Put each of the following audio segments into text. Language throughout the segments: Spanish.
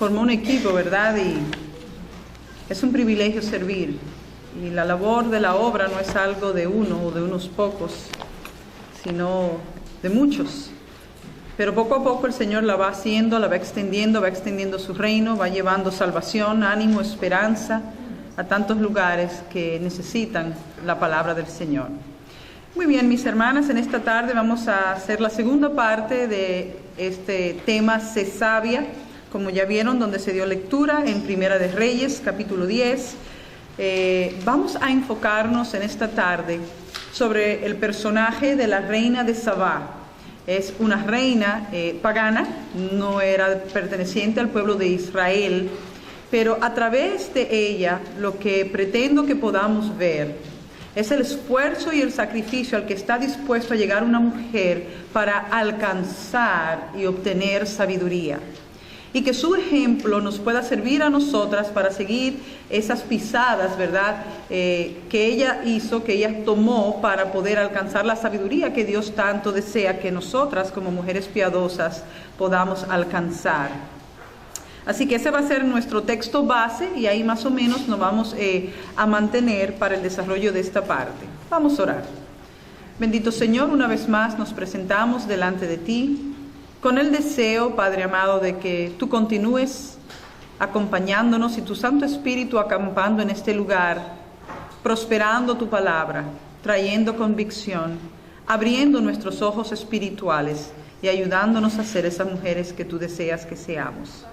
formó un equipo, ¿verdad? Y es un privilegio servir. Y la labor de la obra no es algo de uno o de unos pocos, sino de muchos. Pero poco a poco el Señor la va haciendo, la va extendiendo su reino, va llevando salvación, ánimo, esperanza a tantos lugares que necesitan la palabra del Señor. Muy bien, mis hermanas, en esta tarde vamos a hacer la segunda parte de este tema, Sé sabia, como ya vieron, donde se dio lectura en Primera de Reyes, capítulo 10. Vamos a enfocarnos en esta tarde sobre el personaje de la reina de Sabá. Es una reina pagana, no era perteneciente al pueblo de Israel, pero a través de ella lo que pretendo que podamos ver es el esfuerzo y el sacrificio al que está dispuesto a llegar una mujer para alcanzar y obtener sabiduría. Y que su ejemplo nos pueda servir a nosotras para seguir esas pisadas, ¿verdad?, que ella hizo, que ella tomó para poder alcanzar la sabiduría que Dios tanto desea que nosotras como mujeres piadosas podamos alcanzar. Así que ese va a ser nuestro texto base y ahí más o menos nos vamos a mantener para el desarrollo de esta parte. Vamos a orar. Bendito Señor, una vez más nos presentamos delante de ti, con el deseo, Padre amado, de que tú continúes acompañándonos y tu Santo Espíritu acampando en este lugar, prosperando tu palabra, trayendo convicción, abriendo nuestros ojos espirituales y ayudándonos a ser esas mujeres que tú deseas que seamos.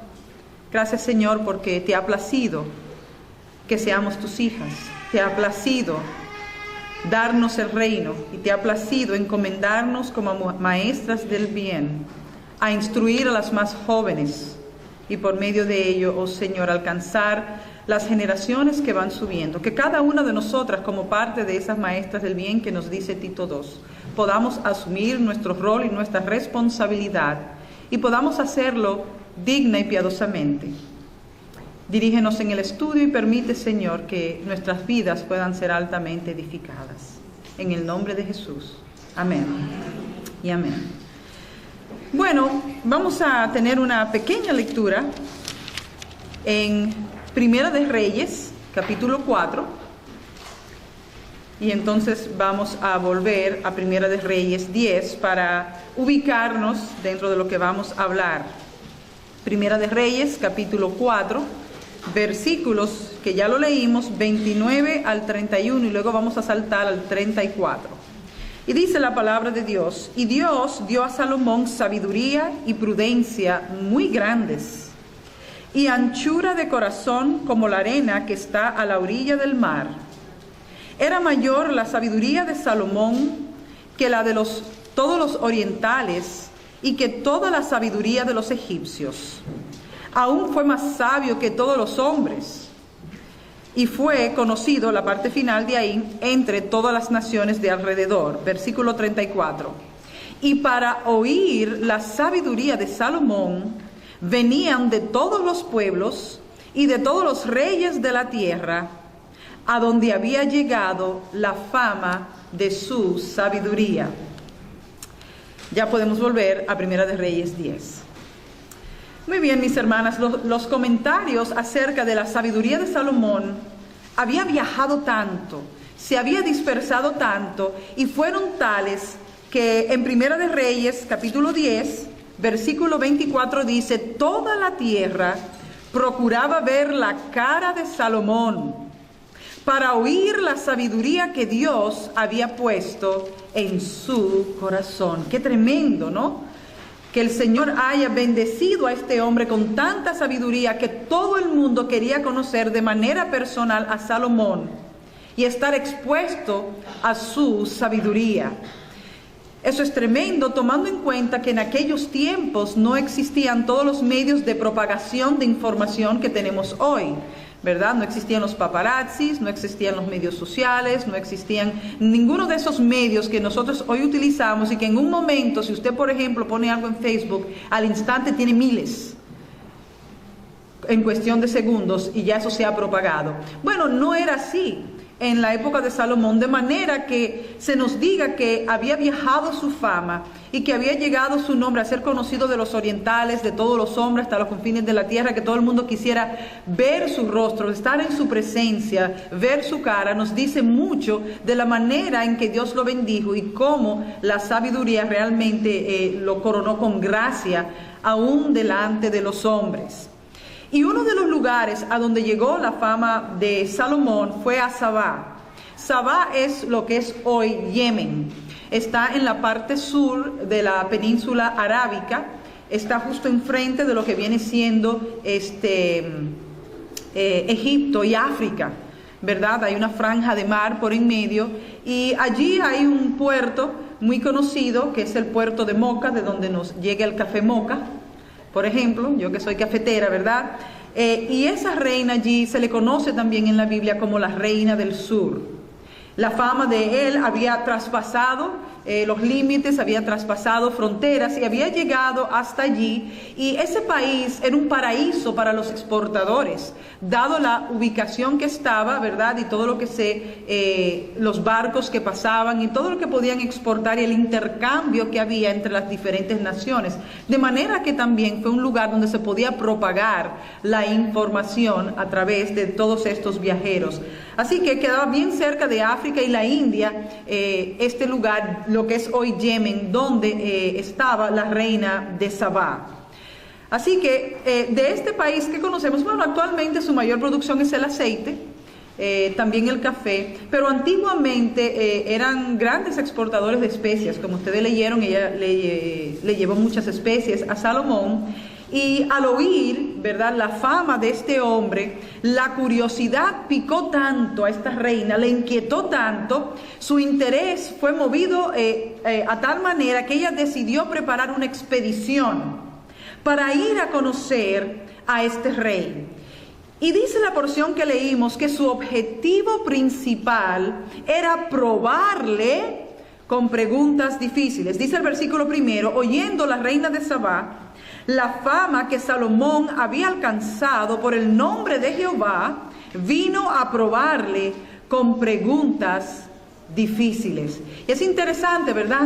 Gracias, Señor, porque te ha placido que seamos tus hijas, te ha placido darnos el reino y te ha placido encomendarnos como maestras del bien, a instruir a las más jóvenes y por medio de ello, oh Señor, alcanzar las generaciones que van subiendo. Que cada una de nosotras, como parte de esas maestras del bien que nos dice Tito 2, podamos asumir nuestro rol y nuestra responsabilidad y podamos hacerlo digna y piadosamente. Dirígenos en el estudio y permite, Señor, que nuestras vidas puedan ser altamente edificadas. En el nombre de Jesús. Amén y amén. Bueno, vamos a tener una pequeña lectura en Primera de Reyes, capítulo 4. Y entonces vamos a volver a Primera de Reyes 10 para ubicarnos dentro de lo que vamos a hablar. Primera de Reyes, capítulo 4, versículos que ya lo leímos, 29 al 31, y luego vamos a saltar al 34. Y dice la palabra de Dios: y Dios dio a Salomón sabiduría y prudencia muy grandes, y anchura de corazón como la arena que está a la orilla del mar. Era mayor la sabiduría de Salomón que la de todos los orientales, y que toda la sabiduría de los egipcios. Aún fue más sabio que todos los hombres, y fue conocido, la parte final de ahí, entre todas las naciones de alrededor. Versículo 34. Y para oír la sabiduría de Salomón venían de todos los pueblos y de todos los reyes de la tierra, a donde había llegado la fama de su sabiduría. Ya podemos volver a Primera de Reyes 10. Muy bien, mis hermanas, los comentarios acerca de la sabiduría de Salomón había viajado tanto, se había dispersado tanto, y fueron tales que en Primera de Reyes, capítulo 10, versículo 24 dice: toda la tierra procuraba ver la cara de Salomón para oír la sabiduría que Dios había puesto en su corazón. Qué tremendo, ¿no? Que el Señor haya bendecido a este hombre con tanta sabiduría que todo el mundo quería conocer de manera personal a Salomón y estar expuesto a su sabiduría. Eso es tremendo, tomando en cuenta que en aquellos tiempos no existían todos los medios de propagación de información que tenemos hoy, ¿verdad? No existían los paparazzis, no existían los medios sociales, no existían ninguno de esos medios que nosotros hoy utilizamos y que en un momento, si usted por ejemplo pone algo en Facebook, al instante tiene miles en cuestión de segundos y ya eso se ha propagado. Bueno, no era así. en la época de Salomón, de manera que se nos diga que había viajado su fama y que había llegado su nombre a ser conocido de los orientales, de todos los hombres, hasta los confines de la tierra, que todo el mundo quisiera ver su rostro, estar en su presencia, ver su cara, nos dice mucho de la manera en que Dios lo bendijo y cómo la sabiduría realmente lo coronó con gracia, aún delante de los hombres. Y uno de los lugares a donde llegó la fama de Salomón fue a Sabá. Sabá es lo que es hoy Yemen. Está en la parte sur de la península arábica, está justo enfrente de lo que viene siendo Egipto y África, ¿verdad? Hay una franja de mar por en medio y allí hay un puerto muy conocido que es el puerto de Moca, de donde nos llega el café Moca. Por ejemplo, yo que soy cafetera, ¿verdad? Y esa reina allí se le conoce también en la Biblia como la reina del sur. La fama de él había traspasado los límites, había traspasado fronteras y había llegado hasta allí. Y ese país era un paraíso para los exportadores, dado la ubicación que estaba, ¿verdad? Y todo lo que los barcos que pasaban y todo lo que podían exportar y el intercambio que había entre las diferentes naciones. De manera que también fue un lugar donde se podía propagar la información a través de todos estos viajeros. Así que quedaba bien cerca de África y la India, este lugar, lo que es hoy Yemen, donde estaba la reina de Sabá. Así que de este país que conocemos, bueno, actualmente su mayor producción es el aceite, también el café, pero antiguamente eran grandes exportadores de especias. Como ustedes leyeron, ella le llevó muchas especies a Salomón. Y al oír, ¿verdad?, la fama de este hombre, la curiosidad picó tanto a esta reina, le inquietó tanto, su interés fue movido a tal manera que ella decidió preparar una expedición para ir a conocer a este rey. Y dice la porción que leímos que su objetivo principal era probarle con preguntas difíciles. Dice el versículo 1, oyendo la reina de Sabá la fama que Salomón había alcanzado por el nombre de Jehová, vino a probarle con preguntas difíciles. Y es interesante, ¿verdad?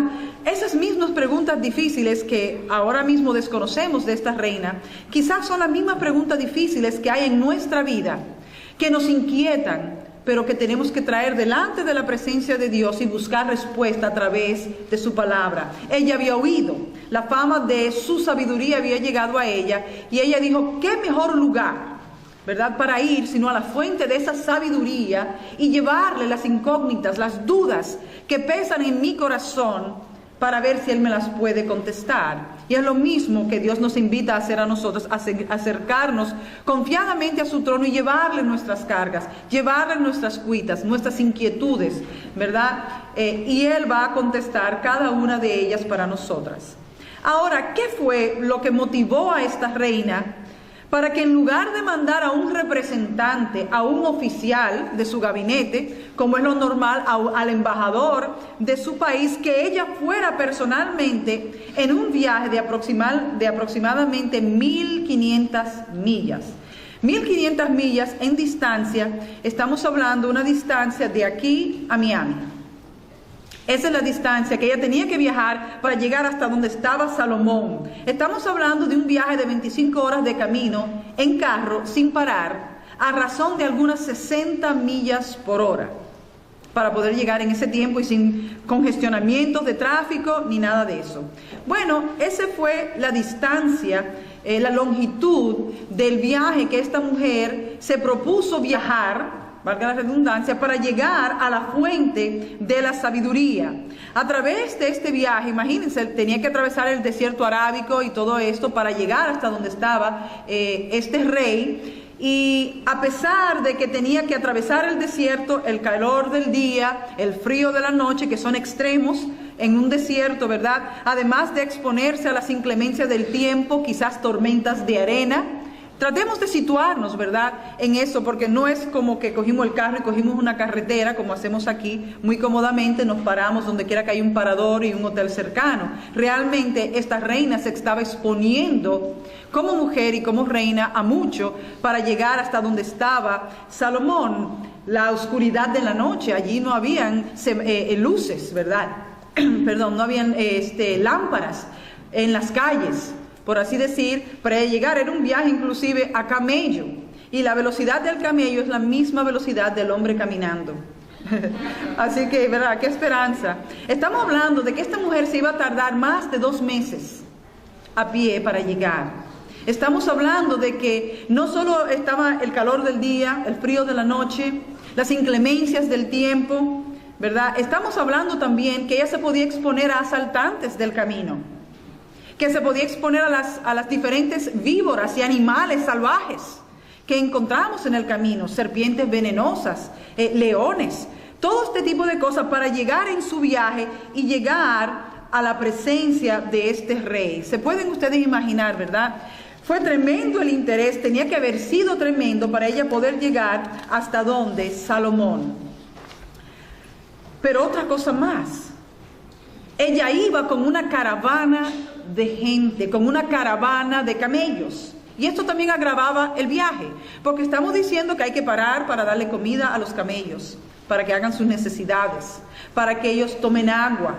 Esas mismas preguntas difíciles que ahora mismo desconocemos de esta reina, quizás son las mismas preguntas difíciles que hay en nuestra vida, que nos inquietan, pero que tenemos que traer delante de la presencia de Dios y buscar respuesta a través de su palabra. Ella había oído, la fama de su sabiduría había llegado a ella, y ella dijo, ¿qué mejor lugar, verdad, para ir sino a la fuente de esa sabiduría y llevarle las incógnitas, las dudas que pesan en mi corazón, para ver si Él me las puede contestar? Y es lo mismo que Dios nos invita a hacer a nosotros, a acercarnos confiadamente a su trono y llevarle nuestras cargas, llevarle nuestras cuitas, nuestras inquietudes, ¿verdad? Y Él va a contestar cada una de ellas para nosotras. Ahora, ¿qué fue lo que motivó a esta reina para que en lugar de mandar a un representante, a un oficial de su gabinete, como es lo normal, al embajador de su país, que ella fuera personalmente en un viaje de aproximadamente 1.500 millas? 1.500 millas en distancia, estamos hablando de una distancia de aquí a Miami. Esa es la distancia que ella tenía que viajar para llegar hasta donde estaba Salomón. Estamos hablando de un viaje de 25 horas de camino en carro sin parar, a razón de algunas 60 millas por hora, para poder llegar en ese tiempo y sin congestionamientos de tráfico ni nada de eso. Bueno, esa fue la distancia, la longitud del viaje que esta mujer se propuso viajar, valga la redundancia, para llegar a la fuente de la sabiduría. A través de este viaje, imagínense, tenía que atravesar el desierto arábico y todo esto para llegar hasta donde estaba este rey. Y a pesar de que tenía que atravesar el desierto, el calor del día, el frío de la noche, que son extremos en un desierto, ¿verdad? Además de exponerse a las inclemencias del tiempo, quizás tormentas de arena. Tratemos de situarnos, ¿verdad?, en eso, porque no es como que cogimos el carro y cogimos una carretera, como hacemos aquí, muy cómodamente nos paramos donde quiera que hay un parador y un hotel cercano. Realmente esta reina se estaba exponiendo como mujer y como reina a mucho para llegar hasta donde estaba Salomón. la oscuridad de la noche. Allí no habían luces, ¿verdad? Perdón, no habían lámparas en las calles, por así decir. Para llegar era un viaje inclusive a camello, y la velocidad del camello es la misma velocidad del hombre caminando. Así que, ¿verdad? ¡Qué esperanza! Estamos hablando de que esta mujer se iba a tardar más de 2 meses a pie para llegar. Estamos hablando de que no solo estaba el calor del día, el frío de la noche, las inclemencias del tiempo, ¿verdad? Estamos hablando también que ella se podía exponer a asaltantes del camino, que se podía exponer a las diferentes víboras y animales salvajes que encontramos en el camino, serpientes venenosas, leones, todo este tipo de cosas para llegar en su viaje y llegar a la presencia de este rey. Se pueden ustedes imaginar, ¿verdad? Fue tremendo el interés, tenía que haber sido tremendo para ella poder llegar hasta donde Salomón. Pero otra cosa más, ella iba con una caravana de gente, con una caravana de camellos. Y esto también agravaba el viaje, porque estamos diciendo que hay que parar para darle comida a los camellos, para que hagan sus necesidades, para que ellos tomen agua,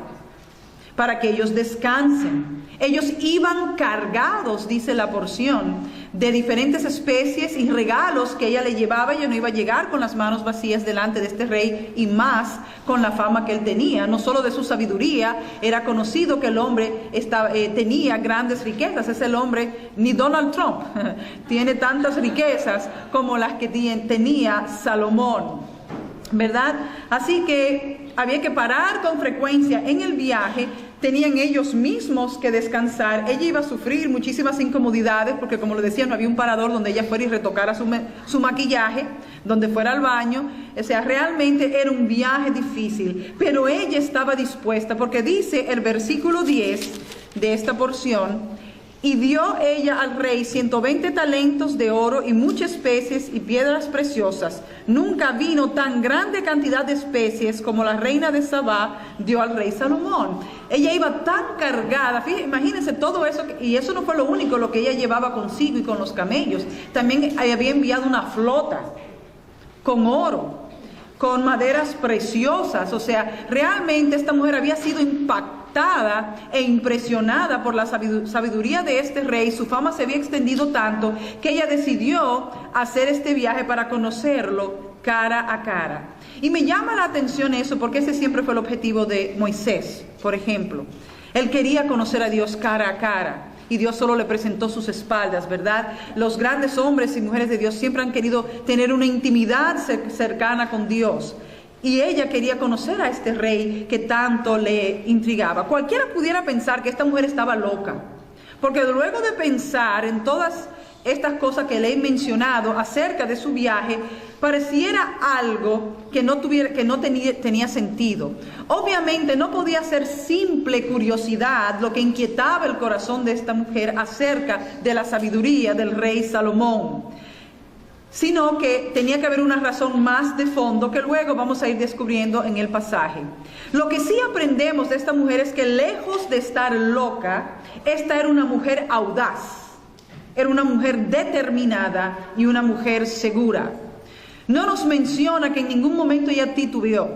para que ellos descansen. Ellos iban cargados, dice la porción, de diferentes especies y regalos que ella le llevaba. Ella no iba a llegar con las manos vacías delante de este rey, y más con la fama que él tenía, no solo de su sabiduría. Era conocido que el hombre tenía grandes riquezas. Es el hombre, ni Donald Trump tiene tantas riquezas como las que tenía Salomón, ¿verdad? Así que había que parar con frecuencia en el viaje. Tenían ellos mismos que descansar. Ella iba a sufrir muchísimas incomodidades, porque, como le decía, no había un parador donde ella fuera y retocara su maquillaje, donde fuera al baño. O sea, realmente era un viaje difícil, pero ella estaba dispuesta, porque dice el versículo 10 de esta porción: y dio ella al rey 120 talentos de oro y muchas especies y piedras preciosas. Nunca vino tan grande cantidad de especies como la reina de Sabá dio al rey Salomón. Ella iba tan cargada, fíjense, imagínense todo eso, y eso no fue lo único lo que ella llevaba consigo y con los camellos. También había enviado una flota con oro, con maderas preciosas. O sea, realmente esta mujer había sido impactada e impresionada por la sabiduría de este rey. Su fama se había extendido tanto que ella decidió hacer este viaje para conocerlo cara a cara. Y me llama la atención eso, porque ese siempre fue el objetivo de Moisés, por ejemplo. Él quería conocer a Dios cara a cara, y Dios solo le presentó sus espaldas, ¿verdad? Los grandes hombres y mujeres de Dios siempre han querido tener una intimidad cercana con Dios. Y ella quería conocer a este rey que tanto le intrigaba. Cualquiera pudiera pensar que esta mujer estaba loca, porque luego de pensar en todas estas cosas que le he mencionado acerca de su viaje, pareciera algo que no tenía sentido. Obviamente no podía ser simple curiosidad lo que inquietaba el corazón de esta mujer acerca de la sabiduría del rey Salomón, sino que tenía que haber una razón más de fondo que luego vamos a ir descubriendo en el pasaje. Lo que sí aprendemos de esta mujer es que, lejos de estar loca, esta era una mujer audaz, era una mujer determinada y una mujer segura. No nos menciona que en ningún momento ella titubeó.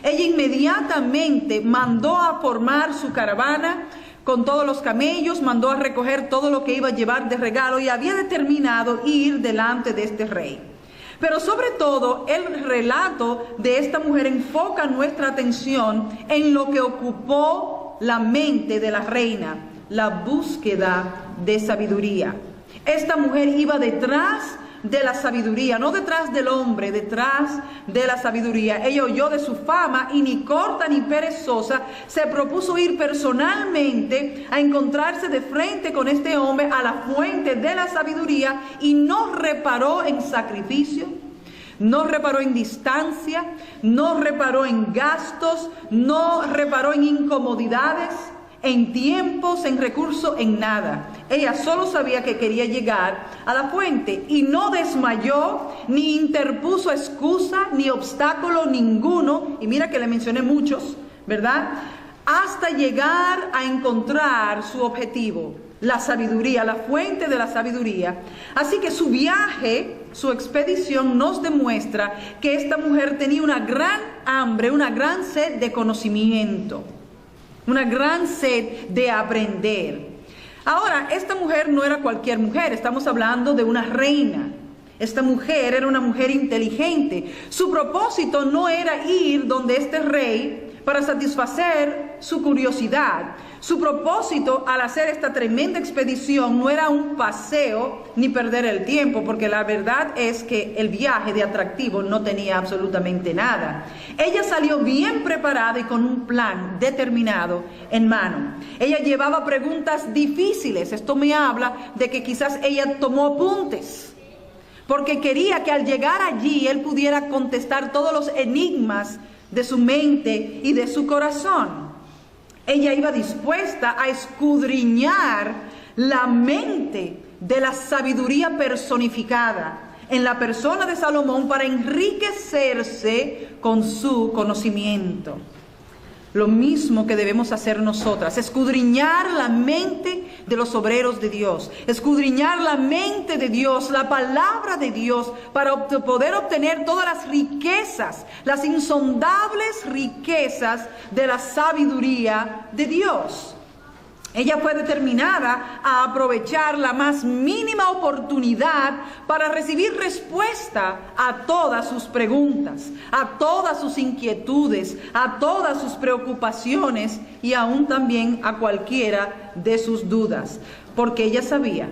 Ella inmediatamente mandó a formar su caravana con todos los camellos, mandó a recoger todo lo que iba a llevar de regalo, y había determinado ir delante de este rey. Pero sobre todo, el relato de esta mujer enfoca nuestra atención en lo que ocupó la mente de la reina: la búsqueda de sabiduría. Esta mujer iba detrás de la sabiduría, no detrás del hombre, detrás de la sabiduría. Ella oyó de su fama y, ni corta ni perezosa, se propuso ir personalmente a encontrarse de frente con este hombre, a la fuente de la sabiduría, y no reparó en sacrificio, no reparó en distancia, no reparó en gastos, no reparó en incomodidades, en tiempos, en recursos, en nada. Ella solo sabía que quería llegar a la fuente, y no desmayó, ni interpuso excusa, ni obstáculo ninguno. Y mira que le mencioné muchos, ¿verdad? Hasta llegar a encontrar su objetivo, la sabiduría, la fuente de la sabiduría. Así que su viaje, su expedición nos demuestra que esta mujer tenía una gran hambre, una gran sed de conocimiento, una gran sed de aprender. Ahora, esta mujer no era cualquier mujer, estamos hablando de una reina. Esta mujer era una mujer inteligente. Su propósito no era ir donde este rey para satisfacer su curiosidad. Su propósito al hacer esta tremenda expedición no era un paseo ni perder el tiempo, porque la verdad es que el viaje de atractivo no tenía absolutamente nada. Ella salió bien preparada y con un plan determinado en mano. Ella llevaba preguntas difíciles. Esto me habla de que quizás ella tomó apuntes, porque quería que al llegar allí él pudiera contestar todos los enigmas de su mente y de su corazón. Ella iba dispuesta a escudriñar la mente de la sabiduría personificada en la persona de Salomón para enriquecerse con su conocimiento. Lo mismo que debemos hacer nosotras, escudriñar la mente de los obreros de Dios, escudriñar la mente de Dios, la palabra de Dios, para poder obtener todas las riquezas, las insondables riquezas de la sabiduría de Dios. Ella fue determinada a aprovechar la más mínima oportunidad para recibir respuesta a todas sus preguntas, a todas sus inquietudes, a todas sus preocupaciones y aún también a cualquiera de sus dudas. Porque ella sabía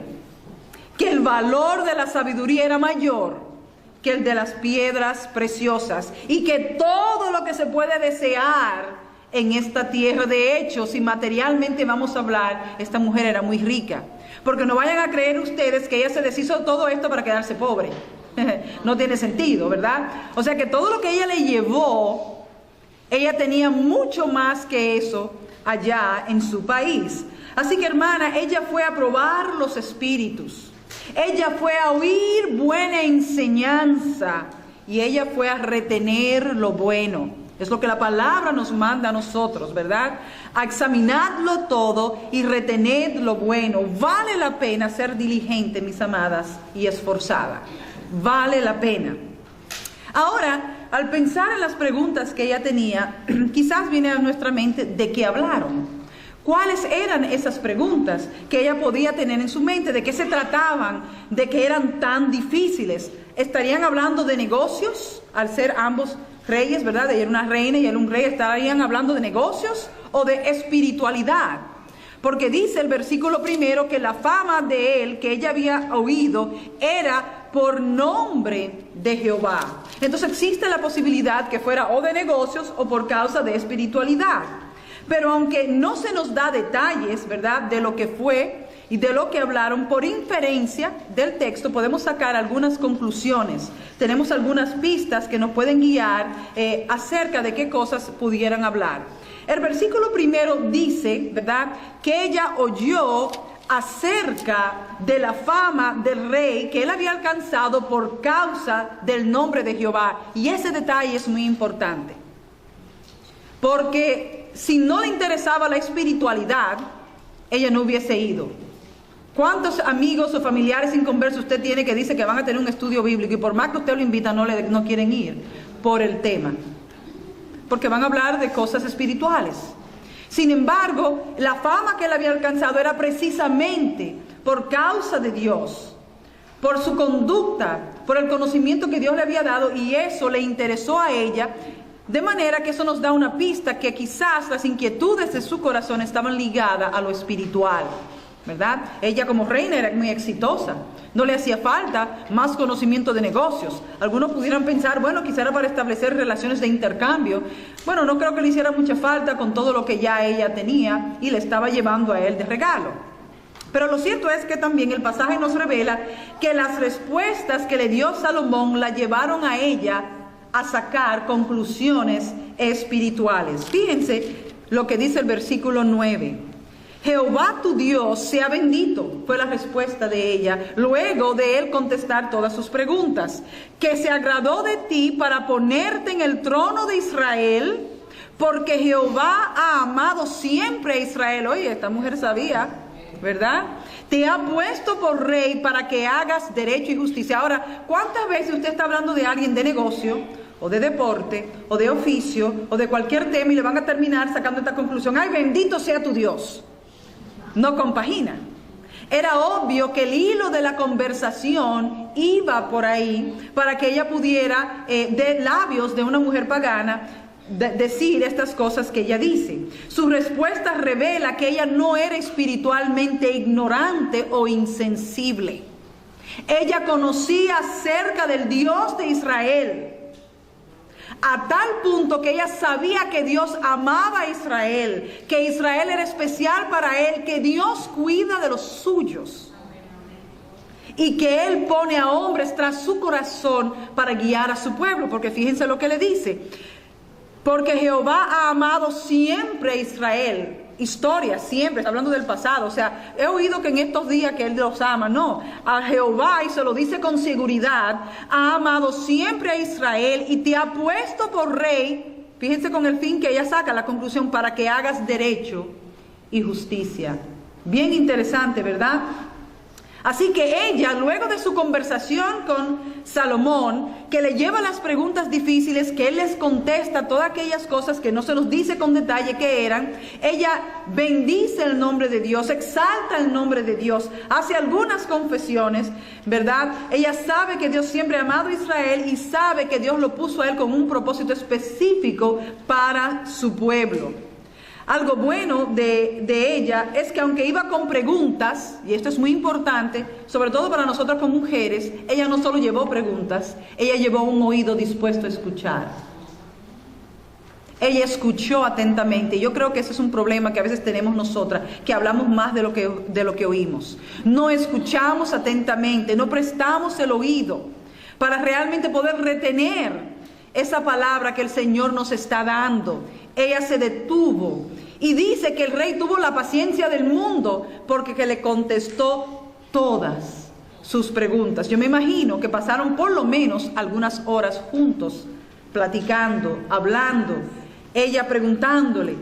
que el valor de la sabiduría era mayor que el de las piedras preciosas y que todo lo que se puede desear en esta tierra, de hecho, si materialmente vamos a hablar, esta mujer era muy rica. Porque no vayan a creer ustedes que ella se deshizo de todo esto para quedarse pobre. No tiene sentido, ¿verdad? O sea que todo lo que ella le llevó, ella tenía mucho más que eso allá en su país. Así que, hermana, ella fue a probar los espíritus. Ella fue a oír buena enseñanza y ella fue a retener lo bueno. Es lo que la palabra nos manda a nosotros, ¿verdad? A examinarlo todo y retened lo bueno. Vale la pena ser diligente, mis amadas, y esforzada. Vale la pena. Ahora, al pensar en las preguntas que ella tenía, quizás viene a nuestra mente de qué hablaron. ¿Cuáles eran esas preguntas que ella podía tener en su mente? ¿De qué se trataban? ¿De qué eran tan difíciles? ¿Estarían hablando de negocios al ser ambos reyes, verdad? Ella era una reina y él un rey. ¿Estarían hablando de negocios o de espiritualidad? Porque dice el versículo primero que la fama de él que ella había oído era por nombre de Jehová. Entonces existe la posibilidad que fuera o de negocios o por causa de espiritualidad. Pero aunque no se nos da detalles, ¿verdad?, de lo que fue y de lo que hablaron, por inferencia del texto podemos sacar algunas conclusiones. Tenemos algunas pistas que nos pueden guiar acerca de qué cosas pudieran hablar. El versículo primero dice, ¿verdad?, que ella oyó acerca de la fama del rey que él había alcanzado por causa del nombre de Jehová. Y ese detalle es muy importante. Porque si no le interesaba la espiritualidad, ella no hubiese ido. ¿Cuántos amigos o familiares inconversos usted tiene que dice que van a tener un estudio bíblico y por más que usted lo invita no quieren ir por el tema? Porque van a hablar de cosas espirituales. Sin embargo, la fama que él había alcanzado era precisamente por causa de Dios, por su conducta, por el conocimiento que Dios le había dado, y eso le interesó a ella. De manera que eso nos da una pista que quizás las inquietudes de su corazón estaban ligadas a lo espiritual, ¿verdad? Ella como reina era muy exitosa, no le hacía falta más conocimiento de negocios. Algunos pudieran pensar, bueno, quizá era para establecer relaciones de intercambio. Bueno, no creo que le hiciera mucha falta con todo lo que ya ella tenía y le estaba llevando a él de regalo. Pero lo cierto es que también el pasaje nos revela que las respuestas que le dio Salomón la llevaron a ella a sacar conclusiones espirituales. Fíjense lo que dice el versículo 9. Jehová tu Dios sea bendito, fue la respuesta de ella, luego de él contestar todas sus preguntas, que se agradó de ti para ponerte en el trono de Israel, porque Jehová ha amado siempre a Israel. Oye, esta mujer sabía, ¿verdad? te ha puesto por rey para que hagas derecho y justicia. Ahora, ¿cuántas veces usted está hablando de alguien de negocio, o de deporte, o de oficio, o de cualquier tema, y le van a terminar sacando esta conclusión? ¡Ay, bendito sea tu Dios! No compagina. Era obvio que el hilo de la conversación iba por ahí para que ella pudiera, de labios de una mujer pagana, decir estas cosas que ella dice. Su respuesta revela que ella no era espiritualmente ignorante o insensible. Ella conocía acerca del Dios de Israel, a tal punto que ella sabía que Dios amaba a Israel, que Israel era especial para él, que Dios cuida de los suyos y que Él pone a hombres tras su corazón para guiar a su pueblo. Porque fíjense lo que le dice: porque Jehová ha amado siempre a Israel. Historia, siempre, está hablando del pasado. O sea, he oído que en estos días que Él los ama. No, a Jehová, y se lo dice con seguridad, ha amado siempre a Israel y te ha puesto por rey. Fíjense con el fin que ella saca la conclusión: para que hagas derecho y justicia. Bien interesante, ¿verdad? Así que ella, luego de su conversación con Salomón, que le lleva las preguntas difíciles, que él les contesta todas aquellas cosas que no se los dice con detalle que eran, ella bendice el nombre de Dios, exalta el nombre de Dios, hace algunas confesiones, ¿verdad? Ella sabe que Dios siempre ha amado a Israel y sabe que Dios lo puso a él con un propósito específico para su pueblo. Algo bueno de ella es que aunque iba con preguntas, y esto es muy importante, sobre todo para nosotras como mujeres, ella no solo llevó preguntas, ella llevó un oído dispuesto a escuchar. Ella escuchó atentamente. Yo creo que ese es un problema que a veces tenemos nosotras, que hablamos más de lo que oímos. No escuchamos atentamente, no prestamos el oído para realmente poder retener esa palabra que el Señor nos está dando. Ella se detuvo y dice que el rey tuvo la paciencia del mundo porque que le contestó todas sus preguntas. Yo me imagino que pasaron por lo menos algunas horas juntos, platicando, hablando, ella preguntándole,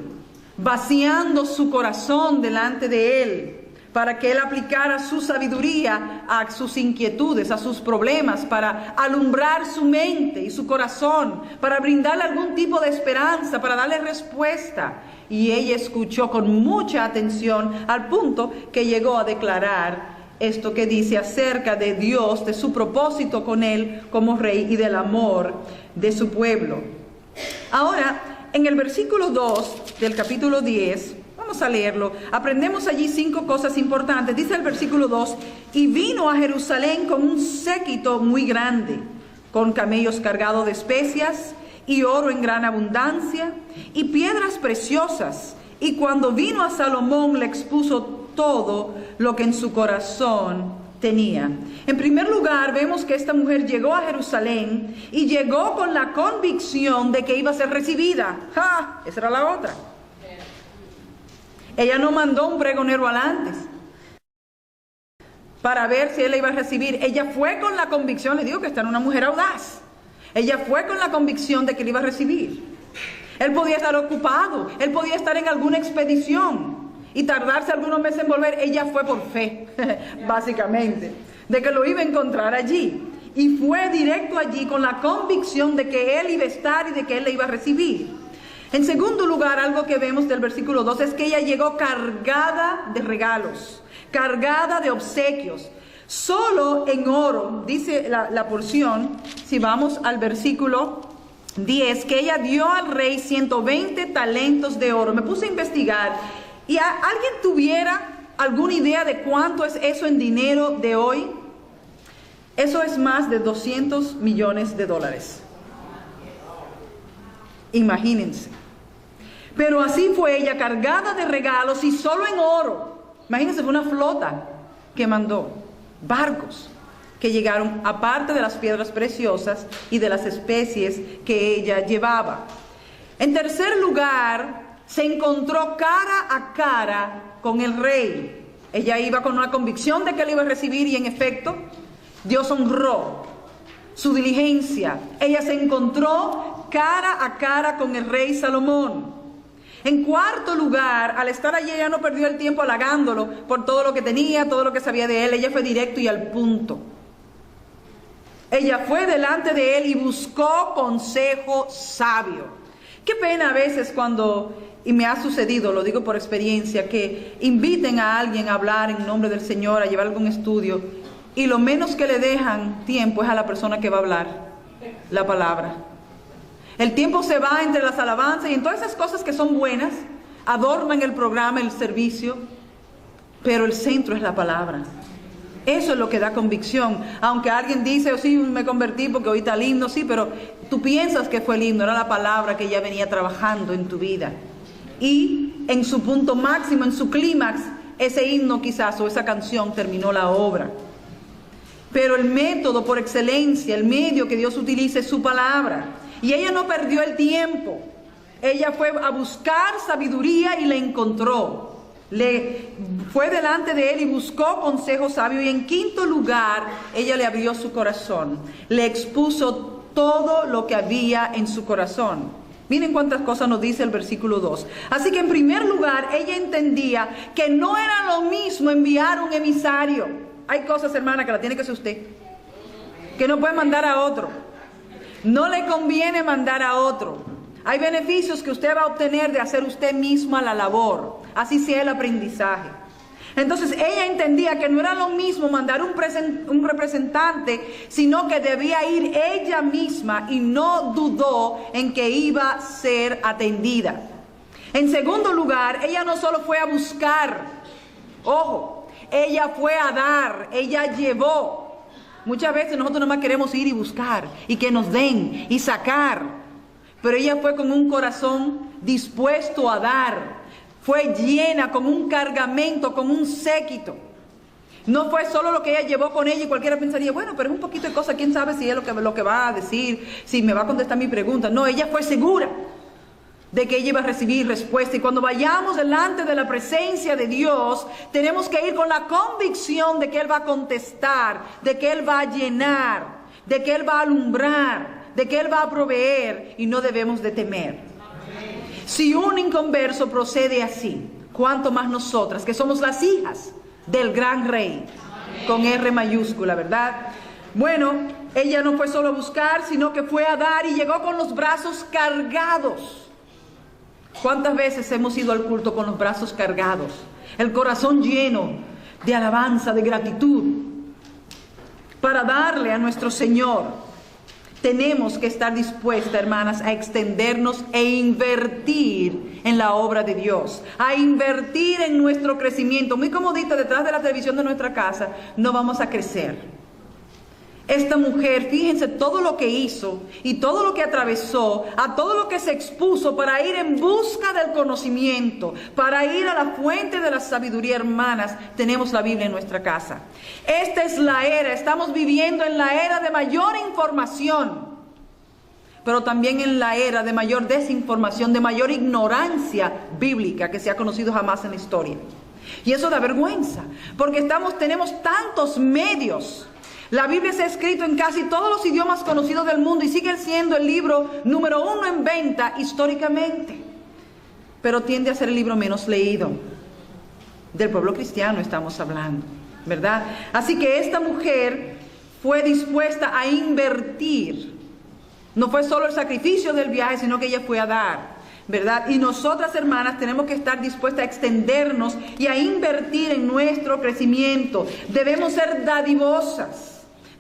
vaciando su corazón delante de él, para que él aplicara su sabiduría a sus inquietudes, a sus problemas, para alumbrar su mente y su corazón, para brindarle algún tipo de esperanza, para darle respuesta. Y ella escuchó con mucha atención, al punto que llegó a declarar esto que dice acerca de Dios, de su propósito con él como rey y del amor de su pueblo. Ahora, en el versículo 2 del capítulo 10, vamos a leerlo. Aprendemos allí 5 cosas importantes. Dice el versículo 2: y vino a Jerusalén con un séquito muy grande, con camellos cargados de especias y oro en gran abundancia y piedras preciosas. Y cuando vino a Salomón le expuso todo lo que en su corazón tenía. En primer lugar, vemos que esta mujer llegó a Jerusalén y llegó con la convicción de que iba a ser recibida. ¡Ja! Esa era la otra. Ella no mandó un pregonero adelante para ver si él la iba a recibir. Ella fue con la convicción, le digo que esta era una mujer audaz. Ella fue con la convicción de que le iba a recibir. Él podía estar ocupado, él podía estar en alguna expedición y tardarse algunos meses en volver. Ella fue por fe, básicamente, de que lo iba a encontrar allí. Y fue directo allí con la convicción de que él iba a estar y de que él le iba a recibir. En segundo lugar, algo que vemos del versículo 2 es que ella llegó cargada de regalos, cargada de obsequios, solo en oro. Dice la porción, si vamos al versículo 10, que ella dio al rey 120 talentos de oro. Me puse a investigar y ¿alguien tuviera alguna idea de cuánto es eso en dinero de hoy? Eso es más de 200 millones de dólares. Imagínense. Pero así fue ella, cargada de regalos y solo en oro. Imagínense, fue una flota que mandó, barcos que llegaron, aparte de las piedras preciosas y de las especies que ella llevaba. En tercer lugar, se encontró cara a cara con el rey. Ella iba con una convicción de que le iba a recibir y en efecto, Dios honró su diligencia. Ella se encontró cara a cara con el rey Salomón. En cuarto lugar, al estar allí, ella no perdió el tiempo halagándolo por todo lo que tenía, todo lo que sabía de él. Ella fue directo y al punto. Ella fue delante de él y buscó consejo sabio. Qué pena a veces cuando, y me ha sucedido, lo digo por experiencia, que inviten a alguien a hablar en nombre del Señor, a llevar algún estudio, y lo menos que le dejan tiempo es a la persona que va a hablar la palabra. El tiempo se va entre las alabanzas y en todas esas cosas que son buenas, adornan el programa, el servicio, pero el centro es la palabra. Eso es lo que da convicción. Aunque alguien dice, oh, sí, me convertí porque ahorita el himno, sí, pero tú piensas que fue el himno, era la palabra que ya venía trabajando en tu vida. Y en su punto máximo, en su clímax, ese himno quizás o esa canción terminó la obra. Pero el método por excelencia, el medio que Dios utiliza es su palabra. Y ella no perdió el tiempo. Ella fue a buscar sabiduría y la encontró. Fue delante de él y buscó consejo sabio. Y en quinto lugar, ella le abrió su corazón. Le expuso todo lo que había en su corazón. Miren cuántas cosas nos dice el versículo 2. Así que en primer lugar, ella entendía que no era lo mismo enviar un emisario. Hay cosas, hermana, que la tiene que hacer usted, que no puede mandar a otro. No le conviene mandar a otro. Hay beneficios que usted va a obtener de hacer usted misma la labor, así sea el aprendizaje. Entonces ella entendía que no era lo mismo mandar un representante, sino que debía ir ella misma, y no dudó en que iba a ser atendida. En segundo lugar, ella no solo fue a buscar, ojo, ella fue a dar, ella llevó. Muchas veces nosotros nomás queremos ir y buscar, y que nos den, y sacar. Pero ella fue con un corazón dispuesto a dar. Fue llena con un cargamento, con un séquito. No fue solo lo que ella llevó con ella y cualquiera pensaría, bueno, pero es un poquito de cosa, quién sabe si es lo que va a decir, si me va a contestar mi pregunta. No, ella fue segura de que ella iba a recibir respuesta. Y cuando vayamos delante de la presencia de Dios, tenemos que ir con la convicción de que Él va a contestar, de que Él va a llenar, de que Él va a alumbrar, de que Él va a proveer, y no debemos de temer. Si un inconverso procede así, cuánto más nosotras, que somos las hijas del gran rey, con R mayúscula, ¿verdad? Bueno, ella no fue solo a buscar, sino que fue a dar, y llegó con los brazos cargados. ¿Cuántas veces hemos ido al culto con los brazos cargados? El corazón lleno de alabanza, de gratitud, para darle a nuestro Señor. Tenemos que estar dispuestas, hermanas, a extendernos e invertir en la obra de Dios, a invertir en nuestro crecimiento. Muy comodita detrás de la televisión de nuestra casa, no vamos a crecer. Esta mujer, fíjense todo lo que hizo y todo lo que atravesó, a todo lo que se expuso para ir en busca del conocimiento, para ir a la fuente de la sabiduría. Hermanas, tenemos la Biblia en nuestra casa. Esta es la era, estamos viviendo en la era de mayor información, pero también en la era de mayor desinformación, de mayor ignorancia bíblica que se ha conocido jamás en la historia. Y eso da vergüenza, porque tenemos tantos medios. La Biblia se ha escrito en casi todos los idiomas conocidos del mundo y sigue siendo el libro número 1 en venta históricamente. Pero tiende a ser el libro menos leído. Del pueblo cristiano estamos hablando, ¿verdad? Así que esta mujer fue dispuesta a invertir. No fue solo el sacrificio del viaje, sino que ella fue a dar, ¿verdad? Y nosotras, hermanas, tenemos que estar dispuestas a extendernos y a invertir en nuestro crecimiento. Debemos ser dadivosas.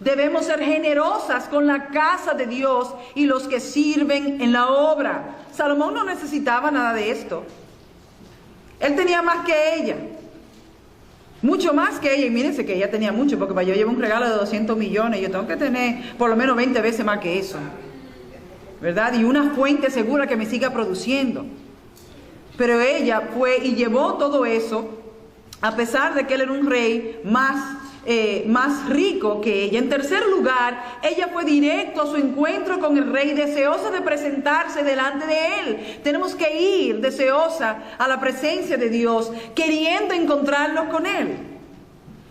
Debemos ser generosas con la casa de Dios y los que sirven en la obra. Salomón no necesitaba nada de esto. Él tenía más que ella. Mucho más que ella. Y mírense que ella tenía mucho, porque para yo llevar un regalo de 200 millones, yo tengo que tener por lo menos 20 veces más que eso, ¿verdad? Y una fuente segura que me siga produciendo. Pero ella fue y llevó todo eso, a pesar de que él era un rey más rico que ella. En tercer lugar, ella fue directo a su encuentro con el rey, deseosa de presentarse delante de él. Tenemos que ir deseosa a la presencia de Dios, queriendo encontrarnos con él.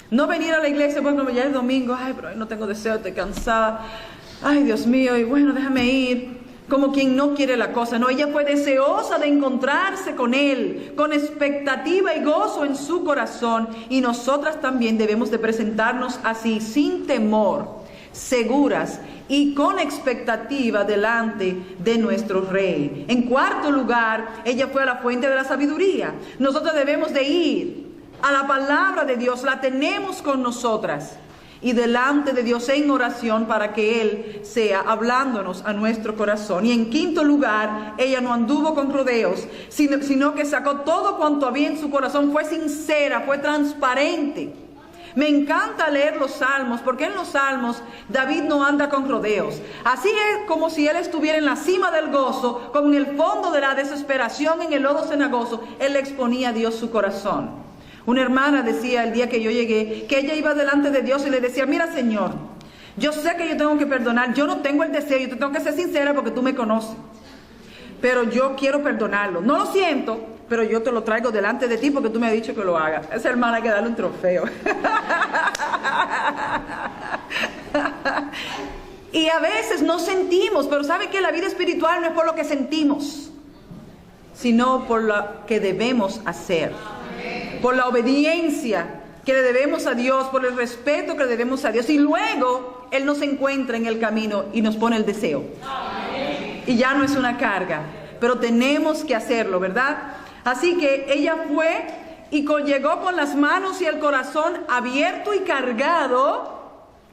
No venir a la iglesia, bueno, ya es domingo, ay, pero hoy no tengo deseo, estoy cansada, ay, Dios mío, y bueno, déjame ir. como quien no quiere la cosa. No, ella fue deseosa de encontrarse con Él, con expectativa y gozo en su corazón. Y nosotras también debemos de presentarnos así, sin temor, seguras y con expectativa delante de nuestro Rey. En cuarto lugar, ella fue a la fuente de la sabiduría. Nosotros debemos de ir a la palabra de Dios, la tenemos con nosotras, y delante de Dios en oración para que Él sea hablándonos a nuestro corazón. Y en quinto lugar, ella no anduvo con rodeos, sino que sacó todo cuanto había en su corazón, fue sincera, fue transparente. Me encanta leer los salmos, porque en los salmos David no anda con rodeos. Así es como si él estuviera en la cima del gozo, como en el fondo de la desesperación, en el lodo cenagoso, él le exponía a Dios su corazón. Una hermana decía el día que yo llegué, que ella iba delante de Dios y le decía: mira, Señor, yo sé que yo tengo que perdonar, yo no tengo el deseo, yo tengo que ser sincera porque tú me conoces, pero yo quiero perdonarlo. No lo siento, pero yo te lo traigo delante de ti porque tú me has dicho que lo haga. A esa hermana hay que darle un trofeo. Y a veces no sentimos, pero ¿sabe qué? La vida espiritual no es por lo que sentimos, sino por lo que debemos hacer, por la obediencia que le debemos a Dios, por el respeto que le debemos a Dios. Y luego Él nos encuentra en el camino y nos pone el deseo. Y ya no es una carga, pero tenemos que hacerlo, ¿verdad? Así que ella fue y llegó con las manos y el corazón abierto y cargado,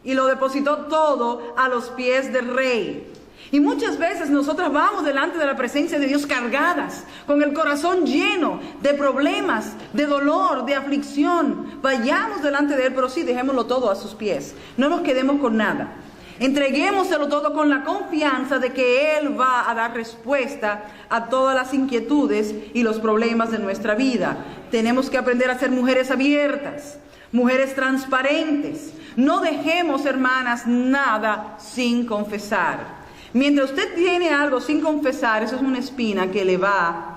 y lo depositó todo a los pies del Rey. Y muchas veces nosotras vamos delante de la presencia de Dios cargadas, con el corazón lleno de problemas, de dolor, de aflicción. Vayamos delante de Él, pero sí, dejémoslo todo a sus pies. No nos quedemos con nada. Entreguémoselo todo con la confianza de que Él va a dar respuesta a todas las inquietudes y los problemas de nuestra vida. Tenemos que aprender a ser mujeres abiertas, mujeres transparentes. No dejemos, hermanas, nada sin confesar. Mientras usted tiene algo sin confesar, eso es una espina que le va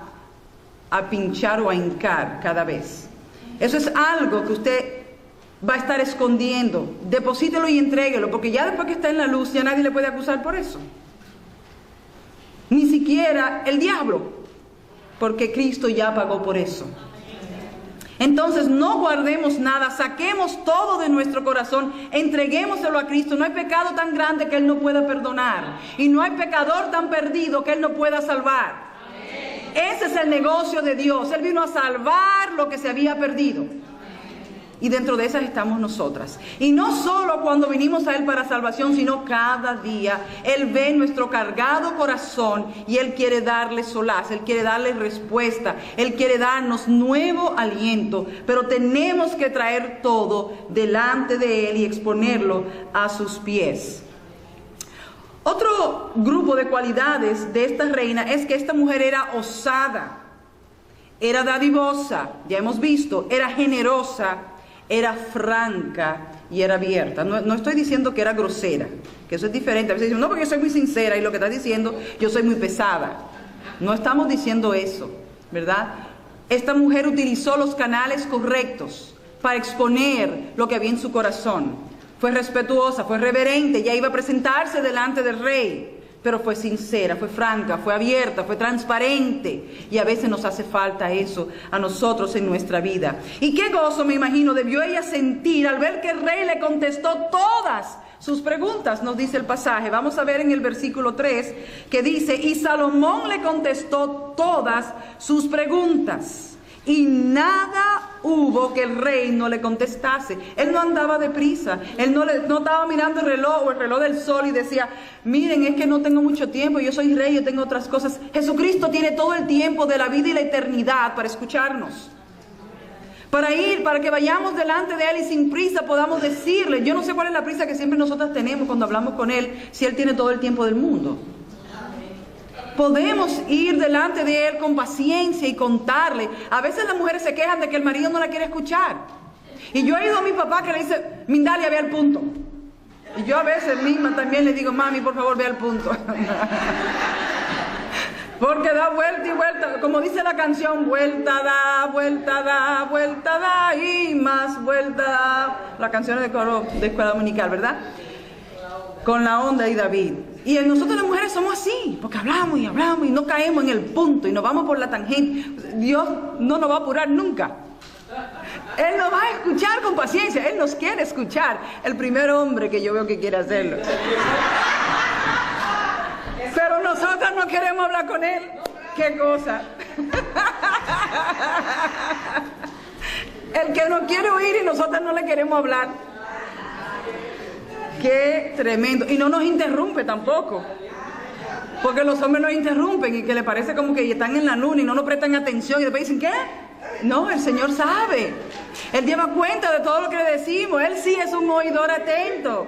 a pinchar o a hincar cada vez. Eso es algo que usted va a estar escondiendo. Deposítelo y entréguelo, porque ya después que está en la luz, ya nadie le puede acusar por eso. Ni siquiera el diablo, porque Cristo ya pagó por eso. Entonces no guardemos nada, saquemos todo de nuestro corazón, entreguémoselo a Cristo. No hay pecado tan grande que Él no pueda perdonar, y no hay pecador tan perdido que Él no pueda salvar. Ese es el negocio de Dios. Él vino a salvar lo que se había perdido. Y dentro de esas estamos nosotras. Y no solo cuando vinimos a Él para salvación, sino cada día. Él ve nuestro cargado corazón y Él quiere darle solaz, Él quiere darle respuesta, Él quiere darnos nuevo aliento. Pero tenemos que traer todo delante de Él y exponerlo a sus pies. Otro grupo de cualidades de esta reina es que esta mujer era osada, era dadivosa, ya hemos visto, era generosa, era franca y era abierta. No estoy diciendo que era grosera, que eso es diferente. A veces dicen, no, porque yo soy muy sincera, y lo que está diciendo, yo soy muy pesada. No estamos diciendo eso, ¿verdad? Esta mujer utilizó los canales correctos para exponer lo que había en su corazón. Fue respetuosa, fue reverente, ya iba a presentarse delante del Rey, pero fue sincera, fue franca, fue abierta, fue transparente. Y a veces nos hace falta eso a nosotros en nuestra vida. Y qué gozo, me imagino, debió ella sentir al ver que el Rey le contestó todas sus preguntas, nos dice el pasaje. Vamos a ver en el versículo 3 que dice: y Salomón le contestó todas sus preguntas, y nada hubo que el Rey no le contestase. Él no andaba deprisa, él no estaba mirando el reloj o el reloj del sol y decía, miren, es que no tengo mucho tiempo, yo soy rey, yo tengo otras cosas. Jesucristo tiene todo el tiempo de la vida y la eternidad para escucharnos, para que vayamos delante de Él y sin prisa podamos decirle. Yo no sé cuál es la prisa que siempre nosotras tenemos cuando hablamos con Él, si Él tiene todo el tiempo del mundo. Podemos ir delante de Él con paciencia y contarle. A veces las mujeres se quejan de que el marido no la quiere escuchar. Y yo he ido a mi papá que le dice, Mindalia, ve al punto. Y yo a veces misma también le digo, mami, por favor, ve al punto. Porque da vuelta y vuelta, como dice la canción, vuelta da, vuelta da, vuelta da y más vuelta da. La canción es de escuela dominical, ¿verdad? Con la onda y David. Y nosotros las mujeres somos así, porque hablamos y hablamos y no caemos en el punto y nos vamos por la tangente. Dios no nos va a apurar nunca. Él nos va a escuchar con paciencia, Él nos quiere escuchar. El primer hombre que yo veo que quiere hacerlo. Pero nosotros no queremos hablar con Él. ¿Qué cosa? El que nos quiere oír y nosotros no le queremos hablar. Qué tremendo. Y no nos interrumpe tampoco. Porque los hombres nos interrumpen y que le parece como que están en la luna y no nos prestan atención y después dicen, ¿qué? No, el Señor sabe. Él lleva cuenta de todo lo que le decimos. Él sí es un oidor atento.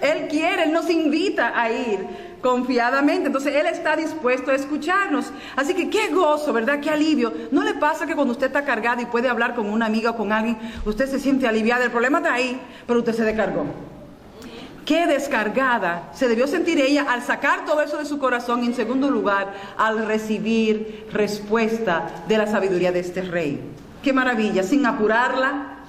Él quiere, Él nos invita a ir confiadamente. Entonces Él está dispuesto a escucharnos. Así que qué gozo, ¿verdad? Qué alivio. ¿No le pasa que cuando usted está cargado y puede hablar con una amiga o con alguien, usted se siente aliviada? El problema está ahí, pero usted se descargó. Qué descargada se debió sentir ella al sacar todo eso de su corazón y, en segundo lugar, al recibir respuesta de la sabiduría de este rey. Qué maravilla, sin apurarla,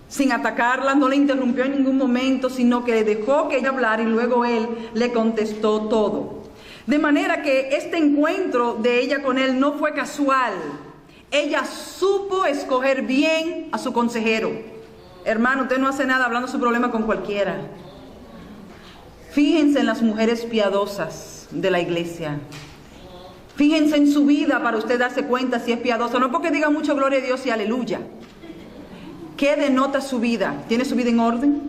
sin atacarla, no le interrumpió en ningún momento, sino que dejó que ella hablara y luego él le contestó todo. De manera que este encuentro de ella con él no fue casual. Ella supo escoger bien a su consejero. Hermano, usted no hace nada hablando su problema con cualquiera. Fíjense en las mujeres piadosas de la iglesia. Fíjense en su vida para usted darse cuenta si es piadosa. No porque diga mucho gloria a Dios y aleluya. ¿Qué denota su vida? ¿Tiene su vida en orden?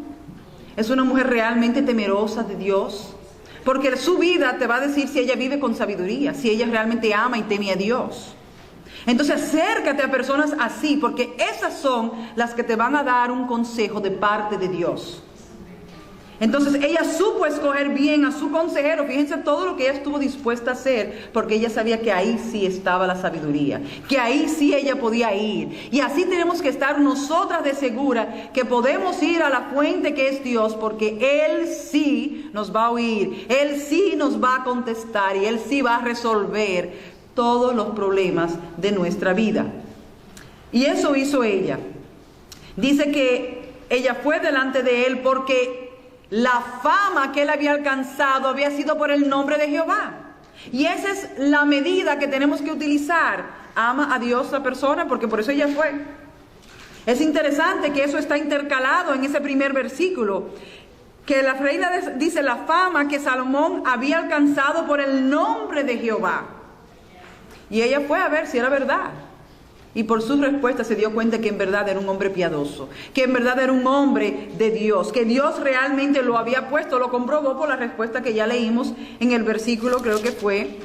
¿Es una mujer realmente temerosa de Dios? Porque su vida te va a decir si ella vive con sabiduría, si ella realmente ama y teme a Dios. Entonces acércate a personas así, porque esas son las que te van a dar un consejo de parte de Dios. Entonces ella supo escoger bien a su consejero. Fíjense todo lo que ella estuvo dispuesta a hacer, porque ella sabía que ahí sí estaba la sabiduría, que ahí sí ella podía ir. Y así tenemos que estar nosotras de segura que podemos ir a la fuente que es Dios, porque Él sí nos va a oír, Él sí nos va a contestar y Él sí va a resolver todos los problemas de nuestra vida. Y eso hizo ella. Dice que ella fue delante de él porque la fama que él había alcanzado había sido por el nombre de Jehová. Y esa es la medida que tenemos que utilizar. Ama a Dios la persona, porque por eso ella fue. Es interesante que eso está intercalado en ese primer versículo, que la reina dice la fama que Salomón había alcanzado por el nombre de Jehová. Y ella fue a ver si era verdad. Y por su respuesta se dio cuenta que en verdad era un hombre piadoso, que en verdad era un hombre de Dios, que Dios realmente lo había puesto. Lo comprobó por la respuesta que ya leímos en el versículo, creo que fue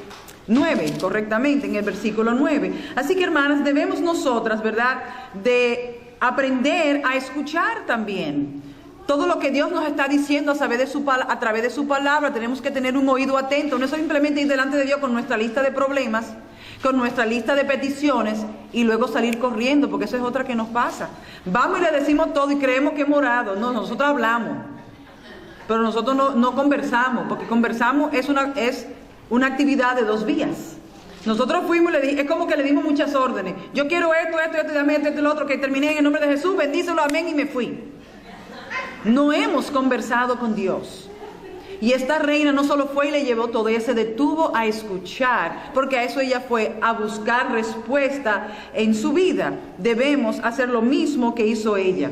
9, correctamente, en el versículo 9. Así que, hermanas, debemos nosotras, ¿verdad?, de aprender a escuchar también todo lo que Dios nos está diciendo a través de su palabra. Tenemos que tener un oído atento, no es simplemente ir delante de Dios con nuestra lista de problemas, con nuestra lista de peticiones y luego salir corriendo, porque eso es otra que nos pasa. Vamos y le decimos todo y creemos que es morado. No, nosotros hablamos, pero nosotros no conversamos, porque conversamos es una actividad de dos vías. Nosotros fuimos y es como que le dimos muchas órdenes. Yo quiero esto, dame esto y lo otro, que terminé en el nombre de Jesús, bendícelo, amén, y me fui. No hemos conversado con Dios. Y esta reina no solo fue y le llevó todo, ella se detuvo a escuchar, porque a eso ella fue, a buscar respuesta en su vida. Debemos hacer lo mismo que hizo ella.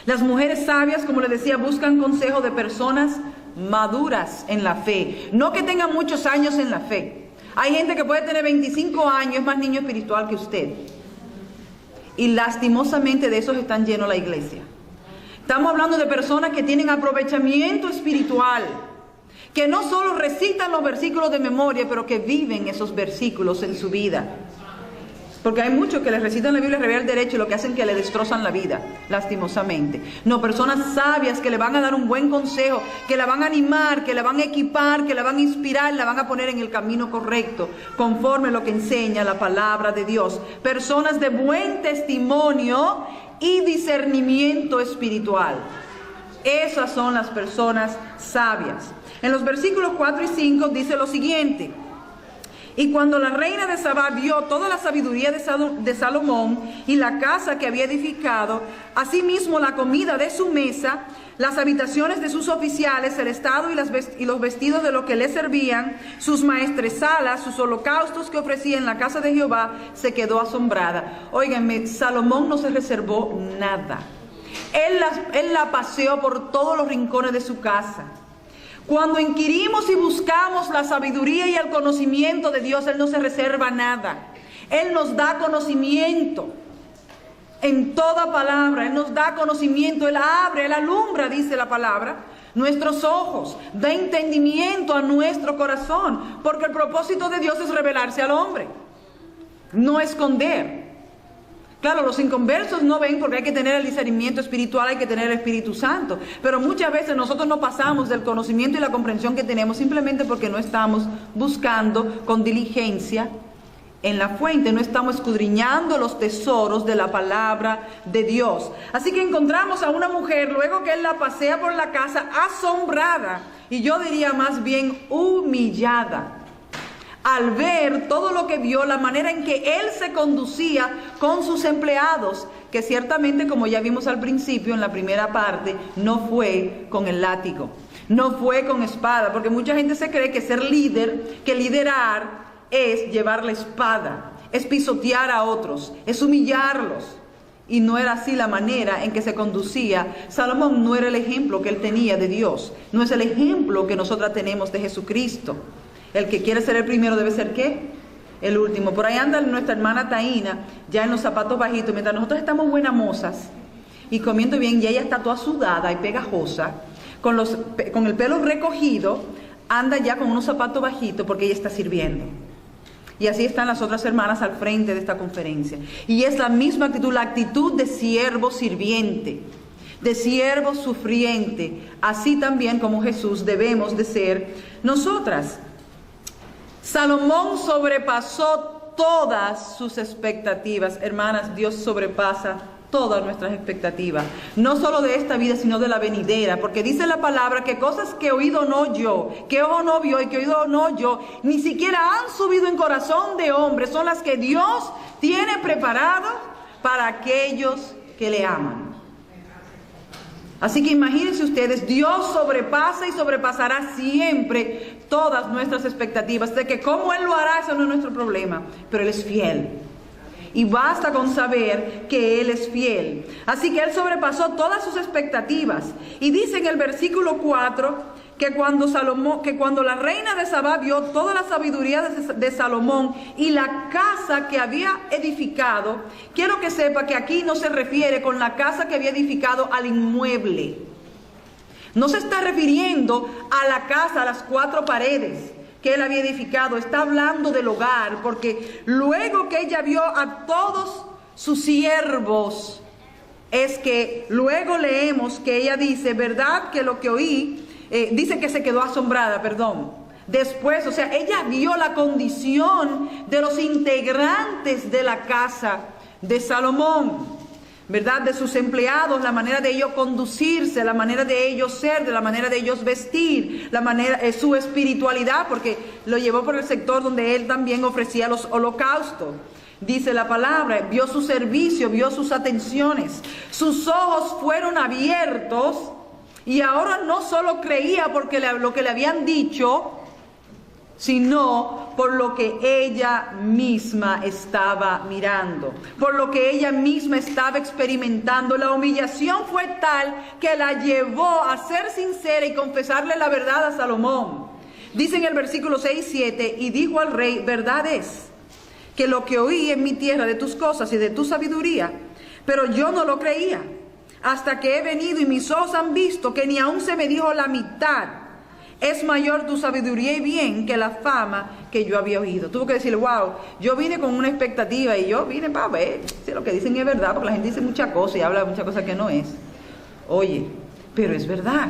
Las mujeres sabias, como les decía, buscan consejo de personas maduras en la fe, no que tengan muchos años en la fe. Hay gente que puede tener 25 años, es más niño espiritual que usted. Y lastimosamente de esos están llenos la iglesia. Estamos hablando de personas que tienen aprovechamiento espiritual, que no solo recitan los versículos de memoria, pero que viven esos versículos en su vida. Porque hay muchos que les recitan la Biblia revés al derecho y lo que hacen es que le destrozan la vida, lastimosamente. No, personas sabias que le van a dar un buen consejo, que la van a animar, que la van a equipar, que la van a inspirar, la van a poner en el camino correcto, conforme a lo que enseña la palabra de Dios. Personas de buen testimonio y discernimiento espiritual. Esas son las personas sabias. En los versículos 4 y 5 dice lo siguiente: Y cuando la reina de Sabá vio toda la sabiduría de Salomón y la casa que había edificado, asimismo la comida de su mesa, las habitaciones de sus oficiales, el estado y los vestidos de los que le servían, sus maestresalas, sus holocaustos que ofrecía en la casa de Jehová, se quedó asombrada. Óiganme, Salomón no se reservó nada. Él la paseó por todos los rincones de su casa. Cuando inquirimos y buscamos la sabiduría y el conocimiento de Dios, Él no se reserva nada. Él nos da conocimiento en toda palabra. Él nos da conocimiento. Él abre, Él alumbra, dice la palabra, nuestros ojos, da entendimiento a nuestro corazón. Porque el propósito de Dios es revelarse al hombre, no esconder. Claro, los inconversos no ven porque hay que tener el discernimiento espiritual, hay que tener el Espíritu Santo. Pero muchas veces nosotros no pasamos del conocimiento y la comprensión que tenemos simplemente porque no estamos buscando con diligencia en la fuente, no estamos escudriñando los tesoros de la palabra de Dios. Así que encontramos a una mujer, luego que él la pasea por la casa, asombrada, y yo diría más bien humillada, al ver todo lo que vio, la manera en que él se conducía con sus empleados, que ciertamente, como ya vimos al principio en la primera parte, no fue con el látigo, no fue con espada, porque mucha gente se cree que ser líder, que liderar es llevar la espada, es pisotear a otros, es humillarlos. Y no era así la manera en que se conducía. Salomón no era el ejemplo que él tenía de Dios, no es el ejemplo que nosotras tenemos de Jesucristo. El que quiere ser el primero debe ser ¿qué? El último. Por ahí anda nuestra hermana Taína, ya en los zapatos bajitos, mientras nosotros estamos buenas mozas y comiendo bien, y ella está toda sudada y pegajosa, con el pelo recogido, anda ya con unos zapatos bajitos porque ella está sirviendo. Y así están las otras hermanas al frente de esta conferencia. Y es la misma actitud, la actitud de siervo sirviente, de siervo sufriente. Así también como Jesús debemos de ser nosotras. Salomón sobrepasó todas sus expectativas. Hermanas, Dios sobrepasa todas nuestras expectativas, no solo de esta vida, sino de la venidera, porque dice la palabra que cosas que oído no oyó, que ojo no vio y que oído no oyó, ni siquiera han subido en corazón de hombre, son las que Dios tiene preparado para aquellos que le aman. Así que imagínense ustedes, Dios sobrepasa y sobrepasará siempre todas nuestras expectativas. De que cómo Él lo hará, eso no es nuestro problema, pero Él es fiel. Y basta con saber que Él es fiel. Así que Él sobrepasó todas sus expectativas. Y dice en el versículo 4 que cuando la reina de Sabá vio toda la sabiduría de Salomón y la casa que había edificado, quiero que sepa que aquí no se refiere con la casa que había edificado al inmueble. No se está refiriendo a la casa, a las 4 paredes que él había edificado. Está hablando del hogar, porque luego que ella vio a todos sus siervos, es que luego leemos que ella dice, ¿verdad que lo que oí? Dice que se quedó asombrada, perdón. Después, o sea, ella vio la condición de los integrantes de la casa de Salomón, ¿verdad? De sus empleados, la manera de ellos conducirse, la manera de ellos ser, de la manera de ellos vestir, la manera, su espiritualidad, porque lo llevó por el sector donde él también ofrecía los holocaustos. Dice la palabra, vio su servicio, vio sus atenciones, sus ojos fueron abiertos. Y ahora no solo creía porque lo que le habían dicho, sino por lo que ella misma estaba mirando, por lo que ella misma estaba experimentando. La humillación fue tal que la llevó a ser sincera y confesarle la verdad a Salomón. Dice en el versículo 6-7, y dijo al rey, verdad es que lo que oí en mi tierra de tus cosas y de tu sabiduría, pero yo no lo creía. Hasta que he venido y mis ojos han visto que ni aún se me dijo la mitad. Es mayor tu sabiduría y bien que la fama que yo había oído. Tuvo que decir, wow, yo vine con una expectativa y yo vine para ver si lo que dicen es verdad, porque la gente dice muchas cosas y habla de muchas cosas que no es. Oye, pero es verdad.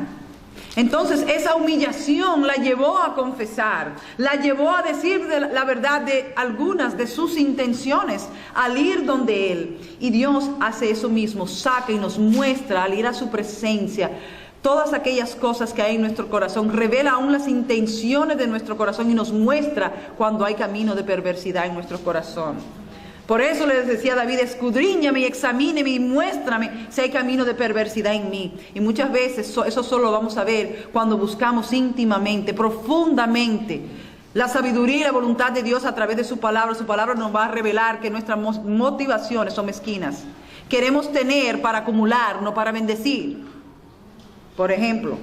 Entonces esa humillación la llevó a confesar, la llevó a decir la verdad de algunas de sus intenciones al ir donde Él. Y Dios hace eso mismo, saca y nos muestra al ir a su presencia todas aquellas cosas que hay en nuestro corazón, revela aún las intenciones de nuestro corazón y nos muestra cuando hay camino de perversidad en nuestro corazón. Por eso les decía David, escudriñame y examíneme y muéstrame si hay camino de perversidad en mí. Y muchas veces eso solo lo vamos a ver cuando buscamos íntimamente, profundamente, la sabiduría y la voluntad de Dios a través de su palabra. Su palabra nos va a revelar que nuestras motivaciones son mezquinas. Queremos tener para acumular, no para bendecir. Por ejemplo,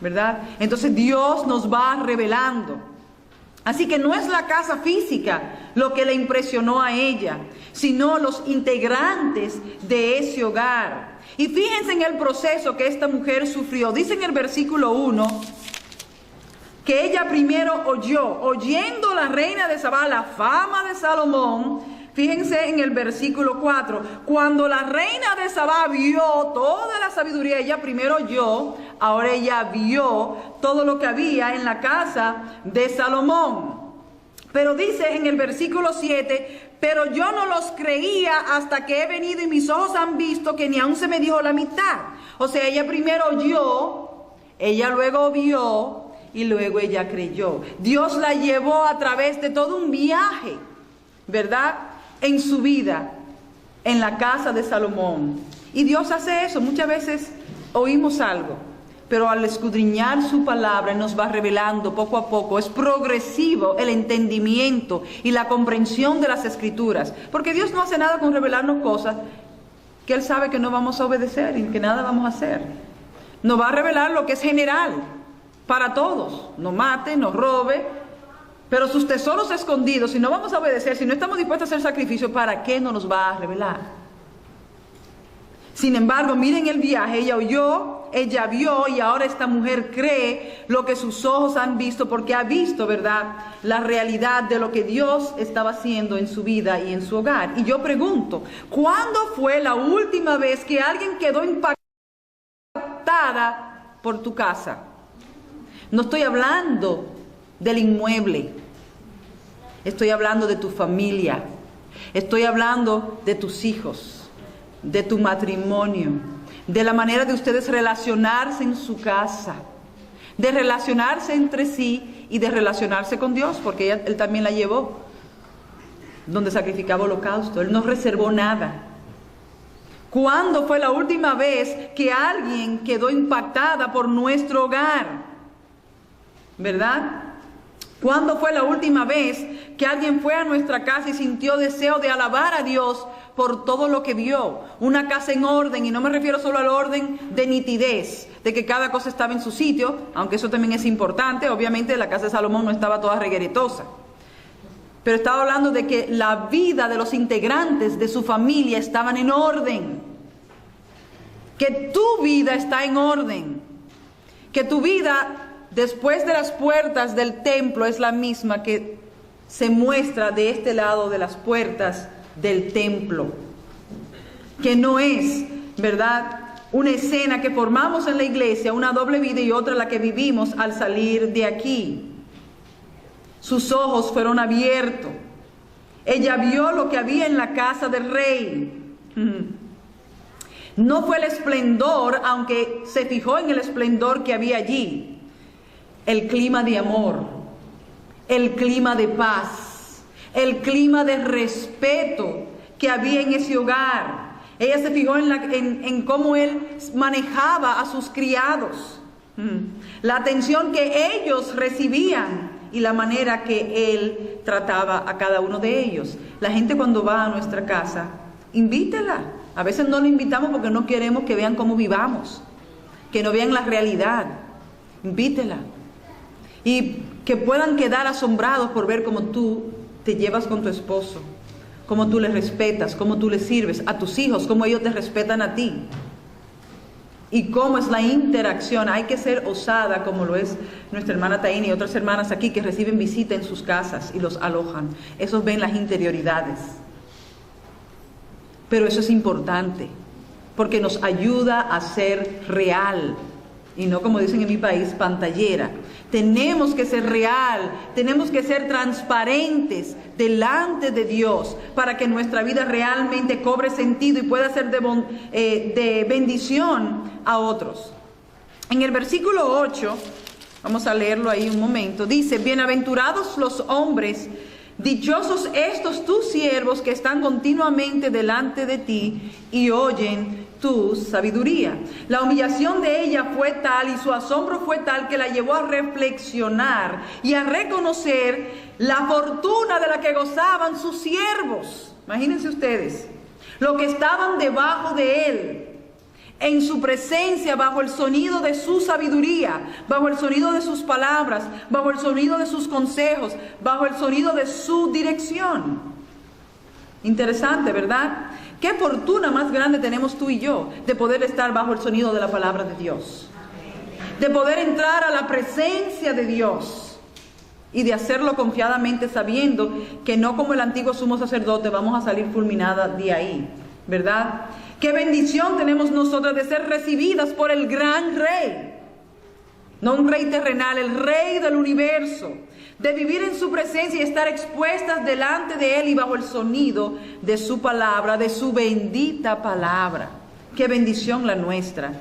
¿verdad? Entonces Dios nos va revelando. Así que no es la casa física lo que le impresionó a ella, sino los integrantes de ese hogar. Y fíjense en el proceso que esta mujer sufrió. Dice en el versículo 1 que ella primero oyendo la reina de Sabá la fama de Salomón. Fíjense en el versículo 4, cuando la reina de Sabá vio toda la sabiduría, ella primero oyó, ahora ella vio todo lo que había en la casa de Salomón. Pero dice en el versículo 7, pero yo no los creía hasta que he venido y mis ojos han visto que ni aún se me dijo la mitad. O sea, ella primero oyó, ella luego vio y luego ella creyó. Dios la llevó a través de todo un viaje, ¿verdad?, en su vida, en la casa de Salomón. Y Dios hace eso. Muchas veces oímos algo, pero al escudriñar su palabra nos va revelando poco a poco. Es progresivo el entendimiento y la comprensión de las Escrituras, porque Dios no hace nada con revelarnos cosas que Él sabe que no vamos a obedecer y que nada vamos a hacer. Nos va a revelar lo que es general para todos: no mate, no robe. Pero sus tesoros escondidos, si no vamos a obedecer, si no estamos dispuestos a hacer sacrificio, ¿para qué no nos va a revelar? Sin embargo, miren el viaje. Ella oyó, ella vio, y ahora esta mujer cree lo que sus ojos han visto, porque ha visto, ¿verdad?, la realidad de lo que Dios estaba haciendo en su vida y en su hogar. Y yo pregunto, ¿cuándo fue la última vez que alguien quedó impactada por tu casa? No estoy hablando del inmueble, estoy hablando de tu familia, estoy hablando de tus hijos, de tu matrimonio, de la manera de ustedes relacionarse en su casa, de relacionarse entre sí y de relacionarse con Dios, porque Él también la llevó donde sacrificaba holocausto. Él no reservó nada. ¿Cuándo fue la última vez que alguien quedó impactada por nuestro hogar? ¿Verdad? ¿Cuándo fue la última vez que alguien fue a nuestra casa y sintió deseo de alabar a Dios por todo lo que vio? Una casa en orden, y no me refiero solo al orden de nitidez, de que cada cosa estaba en su sitio, aunque eso también es importante. Obviamente la casa de Salomón no estaba toda regueretosa, pero estaba hablando de que la vida de los integrantes de su familia estaban en orden, que tu vida está en orden, que tu vida después de las puertas del templo es la misma que se muestra de este lado de las puertas del templo. Que no es, ¿verdad?, una escena que formamos en la iglesia, una doble vida y otra la que vivimos al salir de aquí. Sus ojos fueron abiertos. Ella vio lo que había en la casa del rey. No fue el esplendor, aunque se fijó en el esplendor que había allí. El clima de amor, el clima de paz, el clima de respeto que había en ese hogar. Ella se fijó en cómo él manejaba a sus criados, la atención que ellos recibían y la manera que él trataba a cada uno de ellos. La gente cuando va a nuestra casa, invítela. A veces no la invitamos porque no queremos que vean cómo vivamos, que no vean la realidad. Invítela. Y que puedan quedar asombrados por ver cómo tú te llevas con tu esposo, cómo tú le respetas, cómo tú le sirves a tus hijos, cómo ellos te respetan a ti. Y cómo es la interacción. Hay que ser osada, como lo es nuestra hermana Taini y otras hermanas aquí que reciben visita en sus casas y los alojan. Esos ven las interioridades. Pero eso es importante, porque nos ayuda a ser real. Y no, como dicen en mi país, pantallera. Tenemos que ser real, tenemos que ser transparentes delante de Dios para que nuestra vida realmente cobre sentido y pueda ser de bendición a otros. En el versículo 8, vamos a leerlo ahí un momento, dice: bienaventurados los hombres, dichosos estos tus siervos que están continuamente delante de ti y oyen tu sabiduría. La humillación de ella fue tal y su asombro fue tal que la llevó a reflexionar y a reconocer la fortuna de la que gozaban sus siervos. Imagínense ustedes, lo que estaban debajo de él, en su presencia, bajo el sonido de su sabiduría, bajo el sonido de sus palabras, bajo el sonido de sus consejos, bajo el sonido de su dirección. Interesante, ¿verdad? Qué fortuna más grande tenemos tú y yo de poder estar bajo el sonido de la palabra de Dios, de poder entrar a la presencia de Dios y de hacerlo confiadamente, sabiendo que no como el antiguo sumo sacerdote vamos a salir fulminada de ahí, ¿verdad? Qué bendición tenemos nosotros de ser recibidas por el gran Rey, no un rey terrenal, el Rey del universo, de vivir en su presencia y estar expuestas delante de Él y bajo el sonido de su palabra, de su bendita palabra. Qué bendición la nuestra.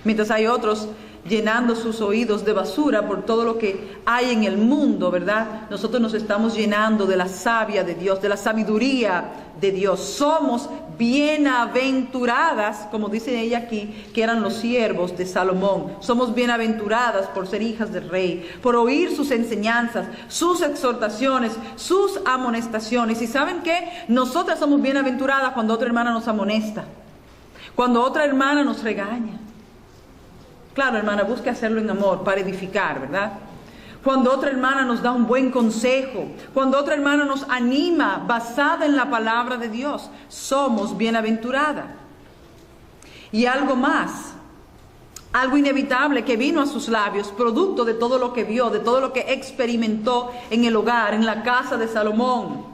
Mientras hay otros llenando sus oídos de basura por todo lo que hay en el mundo, ¿verdad? Nosotros nos estamos llenando de la savia de Dios, de la sabiduría de Dios. Somos bienaventuradas, como dice ella aquí, que eran los siervos de Salomón. Somos bienaventuradas por ser hijas del Rey, por oír sus enseñanzas, sus exhortaciones, sus amonestaciones. ¿Y saben qué? Nosotras somos bienaventuradas cuando otra hermana nos amonesta, cuando otra hermana nos regaña. Claro, hermana, busque hacerlo en amor, para edificar, ¿verdad? Cuando otra hermana nos da un buen consejo, cuando otra hermana nos anima basada en la palabra de Dios, somos bienaventuradas. Y algo más, algo inevitable que vino a sus labios, producto de todo lo que vio, de todo lo que experimentó en el hogar, en la casa de Salomón.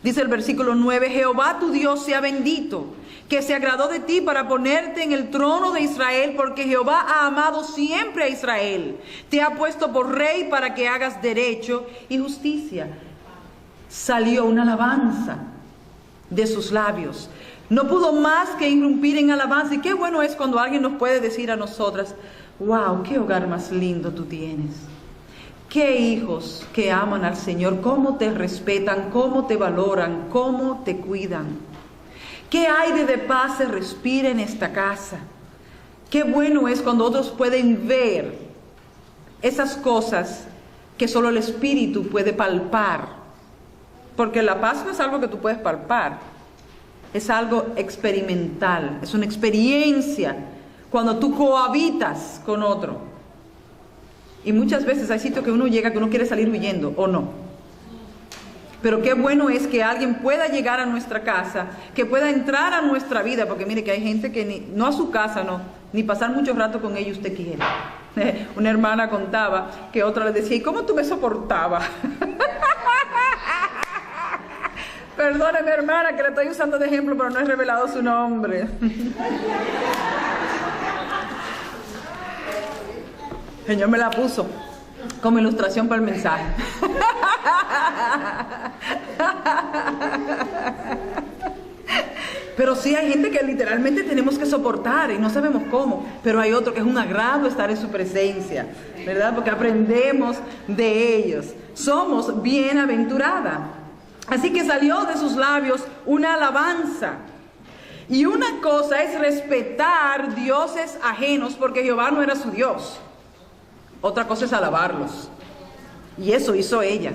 Dice el versículo 9, Jehová tu Dios sea bendito, que se agradó de ti para ponerte en el trono de Israel, porque Jehová ha amado siempre a Israel. Te ha puesto por rey para que hagas derecho y justicia. Salió una alabanza de sus labios. No pudo más que irrumpir en alabanza. Y qué bueno es cuando alguien nos puede decir a nosotras: wow, qué hogar más lindo tú tienes. Qué hijos que aman al Señor, cómo te respetan, cómo te valoran, cómo te cuidan. Qué aire de paz se respira en esta casa. Qué bueno es cuando otros pueden ver esas cosas que solo el Espíritu puede palpar. Porque la paz no es algo que tú puedes palpar, es algo experimental, es una experiencia cuando tú cohabitas con otro. Y muchas veces hay sitios que uno llega que uno quiere salir huyendo, o no. Pero qué bueno es que alguien pueda llegar a nuestra casa, que pueda entrar a nuestra vida, porque mire que hay gente que no a su casa, no, ni pasar mucho rato con ellos usted quiere. Una hermana contaba que otra le decía: ¿y cómo tú me soportabas? Perdóneme, hermana, que le estoy usando de ejemplo, pero no he revelado su nombre. El Señor me la puso como ilustración para el mensaje. Pero sí hay gente que literalmente tenemos que soportar y no sabemos cómo, pero hay otro que es un agrado estar en su presencia, ¿verdad? Porque aprendemos de ellos. Somos bienaventuradas. Así que salió de sus labios una alabanza. Y una cosa es respetar dioses ajenos, porque Jehová no era su Dios. Otra cosa es alabarlos. Y eso hizo ella.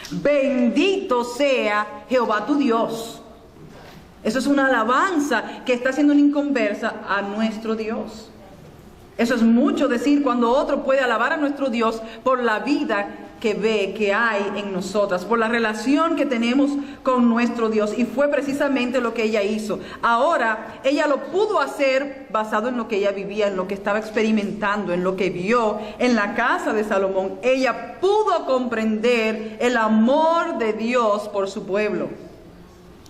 Bendito sea Jehová tu Dios. Eso es una alabanza que está haciendo una inconversa a nuestro Dios. Eso es mucho decir cuando otro puede alabar a nuestro Dios por la vida que ve, que hay en nosotras, por la relación que tenemos con nuestro Dios. Y fue precisamente lo que ella hizo. Ahora, ella lo pudo hacer basado en lo que ella vivía, en lo que estaba experimentando, en lo que vio en la casa de Salomón. Ella pudo comprender el amor de Dios por su pueblo.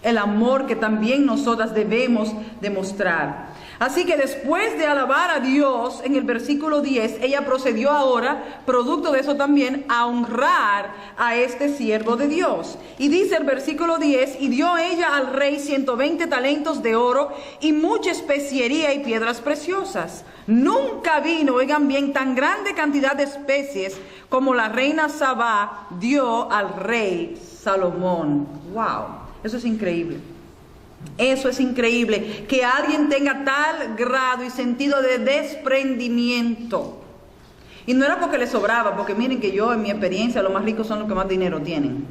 El amor que también nosotras debemos demostrar. Así que después de alabar a Dios, en el versículo 10, ella procedió ahora, producto de eso también, a honrar a este siervo de Dios. Y dice el versículo 10, y dio ella al rey 120 talentos de oro y mucha especiería y piedras preciosas. Nunca vino, oigan bien, tan grande cantidad de especies como la reina Sabá dio al rey Salomón. ¡Wow! Eso es increíble. Eso es increíble, que alguien tenga tal grado y sentido de desprendimiento. Y no era porque le sobraba, porque miren que yo en mi experiencia los más ricos son los que más dinero tienen.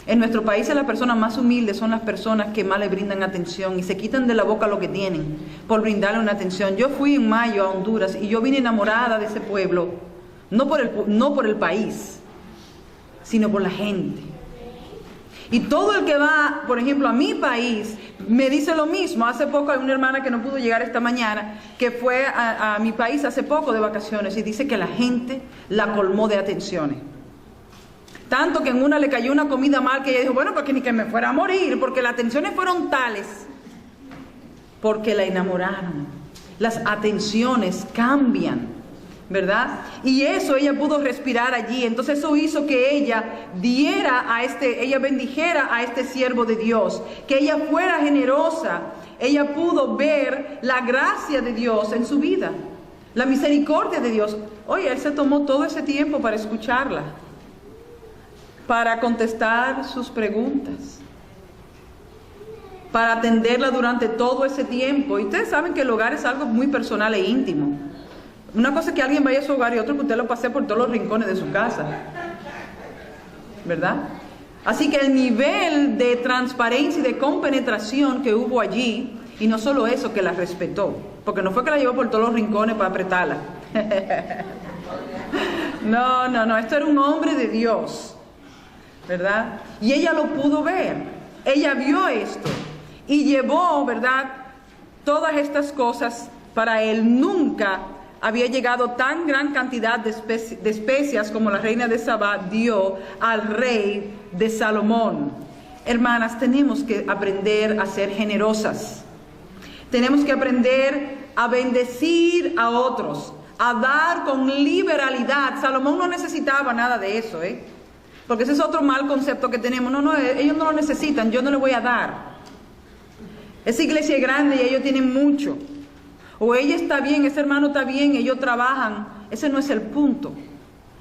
En nuestro país las personas más humildes son las personas que más le brindan atención y se quitan de la boca lo que tienen por brindarle una atención. Yo fui en mayo a Honduras y yo vine enamorada de ese pueblo, no por el país, sino por la gente. Y todo el que va, por ejemplo, a mi país, me dice lo mismo. Hace poco hay una hermana que no pudo llegar esta mañana, que fue a mi país hace poco de vacaciones y dice que la gente la colmó de atenciones. Tanto que en una le cayó una comida mal que ella dijo, bueno, porque ni que me fuera a morir, porque las atenciones fueron tales, porque la enamoraron. Las atenciones cambian, ¿verdad? Y eso ella pudo respirar allí. Entonces eso hizo que ella ella bendijera a este siervo de Dios, que ella fuera generosa. Ella pudo ver la gracia de Dios en su vida, la misericordia de Dios. Oye, él se tomó todo ese tiempo para escucharla, para contestar sus preguntas, para atenderla durante todo ese tiempo. Y ustedes saben que el hogar es algo muy personal e íntimo. Una cosa es que alguien vaya a su hogar y otra que usted lo pase por todos los rincones de su casa, ¿verdad? Así que el nivel de transparencia y de compenetración que hubo allí, y no solo eso, que la respetó, porque no fue que la llevó por todos los rincones para apretarla. No, esto era un hombre de Dios, ¿verdad? Y ella lo pudo ver, ella vio esto y llevó, ¿verdad?, todas estas cosas para él. Nunca había llegado tan gran cantidad de especias como la reina de Sabá dio al rey de Salomón. Hermanas, tenemos que aprender a ser generosas. Tenemos que aprender a bendecir a otros, a dar con liberalidad. Salomón no necesitaba nada de eso, porque ese es otro mal concepto que tenemos. No, ellos no lo necesitan, yo no les voy a dar. Esa iglesia es grande y ellos tienen mucho. O ella está bien, ese hermano está bien, ellos trabajan. Ese no es el punto.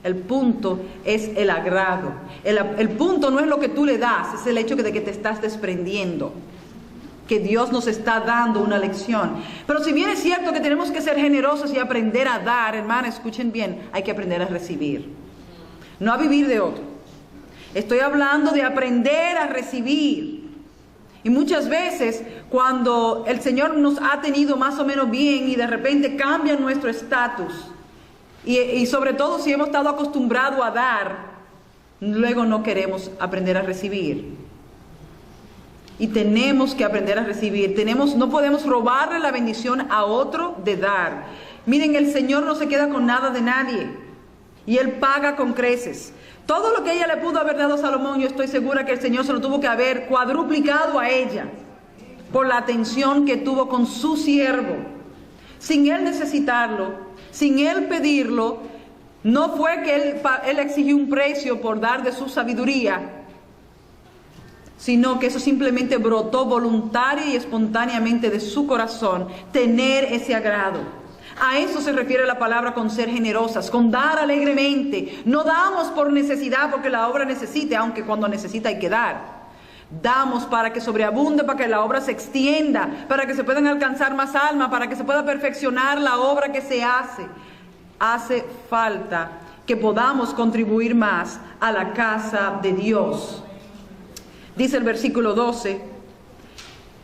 El punto es el agrado. El punto no es lo que tú le das, es el hecho de que te estás desprendiendo. Que Dios nos está dando una lección. Pero si bien es cierto que tenemos que ser generosos y aprender a dar, hermana, escuchen bien, hay que aprender a recibir. No a vivir de otro. Estoy hablando de aprender a recibir. Y muchas veces cuando el Señor nos ha tenido más o menos bien y de repente cambia nuestro estatus, y sobre todo si hemos estado acostumbrados a dar, luego no queremos aprender a recibir. Y tenemos que aprender a recibir. No podemos robarle la bendición a otro de dar. Miren, el Señor no se queda con nada de nadie y Él paga con creces. Todo lo que ella le pudo haber dado a Salomón, yo estoy segura que el Señor se lo tuvo que haber cuadruplicado a ella por la atención que tuvo con su siervo. Sin él necesitarlo, sin él pedirlo, no fue que él exigió un precio por dar de su sabiduría, sino que eso simplemente brotó voluntaria y espontáneamente de su corazón, tener ese agrado. A eso se refiere la palabra con ser generosas, con dar alegremente. No damos por necesidad porque la obra necesite, aunque cuando necesita hay que dar. Damos para que sobreabunde, para que la obra se extienda, para que se puedan alcanzar más almas, para que se pueda perfeccionar la obra que se hace. Hace falta que podamos contribuir más a la casa de Dios. Dice el versículo 12.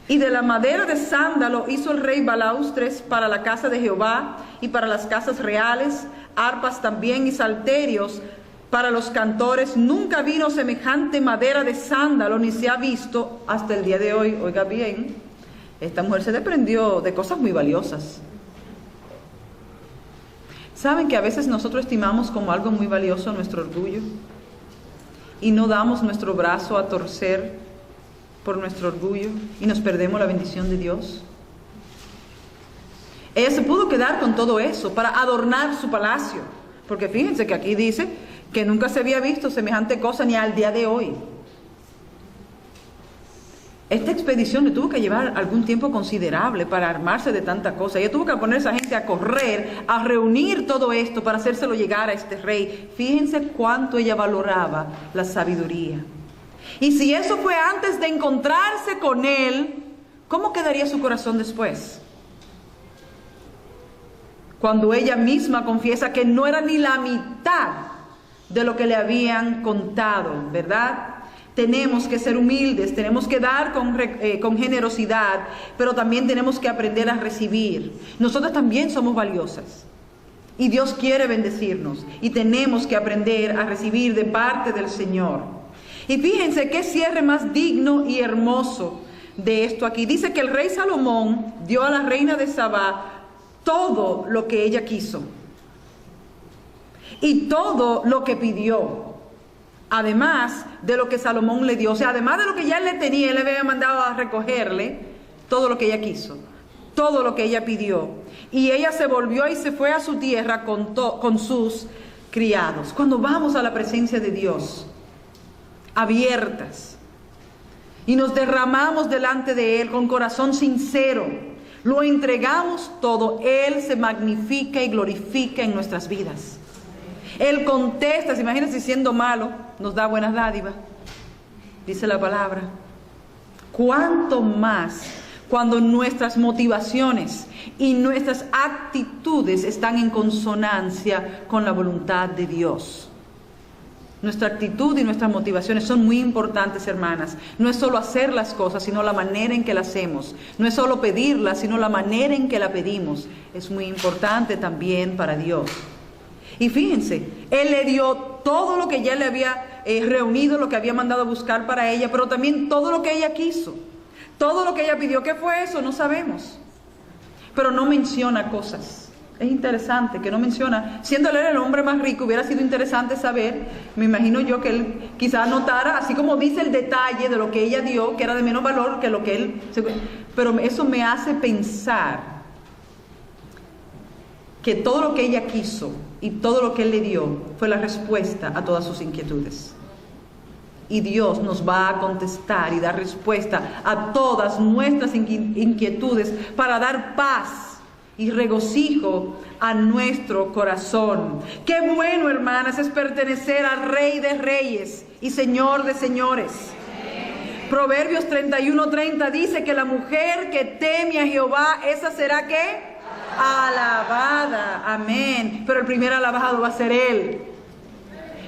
Y de la madera de sándalo hizo el rey balaustres para la casa de Jehová y para las casas reales, arpas también y salterios para los cantores. Nunca vino semejante madera de sándalo, ni se ha visto hasta el día de hoy. Oiga bien, esta mujer se desprendió de cosas muy valiosas. ¿Saben que a veces nosotros estimamos como algo muy valioso nuestro orgullo? Y no damos nuestro brazo a torcer por nuestro orgullo y nos perdemos la bendición de Dios. Ella se pudo quedar con todo eso para adornar su palacio, porque fíjense que aquí dice que nunca se había visto semejante cosa ni al día de hoy. Esta expedición le tuvo que llevar algún tiempo considerable para armarse de tanta cosa. Ella tuvo que poner a esa gente a correr, a reunir todo esto para hacérselo llegar a este rey. Fíjense cuánto ella valoraba la sabiduría. Y si eso fue antes de encontrarse con él, ¿cómo quedaría su corazón después? Cuando ella misma confiesa que no era ni la mitad de lo que le habían contado, ¿verdad? Tenemos que ser humildes, tenemos que dar con generosidad, pero también tenemos que aprender a recibir. Nosotros también somos valiosas y Dios quiere bendecirnos y tenemos que aprender a recibir de parte del Señor. Y fíjense qué cierre más digno y hermoso de esto aquí. Dice que el rey Salomón dio a la reina de Sabá todo lo que ella quiso y todo lo que pidió. Además de lo que Salomón le dio, o sea, además de lo que ya él le tenía, él le había mandado a recogerle todo lo que ella quiso, todo lo que ella pidió. Y ella se volvió y se fue a su tierra con sus criados. Cuando vamos a la presencia de Dios, abiertas, y nos derramamos delante de Él con corazón sincero, lo entregamos todo, Él se magnifica y glorifica en nuestras vidas. Él contesta, se imagina si siendo malo nos da buenas dádivas, dice la palabra. Cuánto más cuando nuestras motivaciones y nuestras actitudes están en consonancia con la voluntad de Dios. Nuestra actitud y nuestras motivaciones son muy importantes, hermanas. No es solo hacer las cosas, sino la manera en que las hacemos. No es solo pedirlas, sino la manera en que la pedimos. Es muy importante también para Dios. Y fíjense, Él le dio todo lo que ya le había reunido, lo que había mandado a buscar para ella, pero también todo lo que ella quiso, todo lo que ella pidió. ¿Qué fue eso? No sabemos. Pero no menciona cosas. Es interesante que no menciona. Siendo él el hombre más rico, hubiera sido interesante saber, me imagino yo, que él quizás notara, así como dice el detalle de lo que ella dio, que era de menos valor que lo que él... Pero eso me hace pensar que todo lo que ella quiso y todo lo que Él le dio fue la respuesta a todas sus inquietudes. Y Dios nos va a contestar y dar respuesta a todas nuestras inquietudes para dar paz y regocijo a nuestro corazón. Qué bueno, hermanas, es pertenecer al Rey de Reyes y Señor de Señores. Proverbios 31:30 dice que la mujer que teme a Jehová, esa será ¿qué? Alabada. Amén. Pero el primer alabado va a ser Él.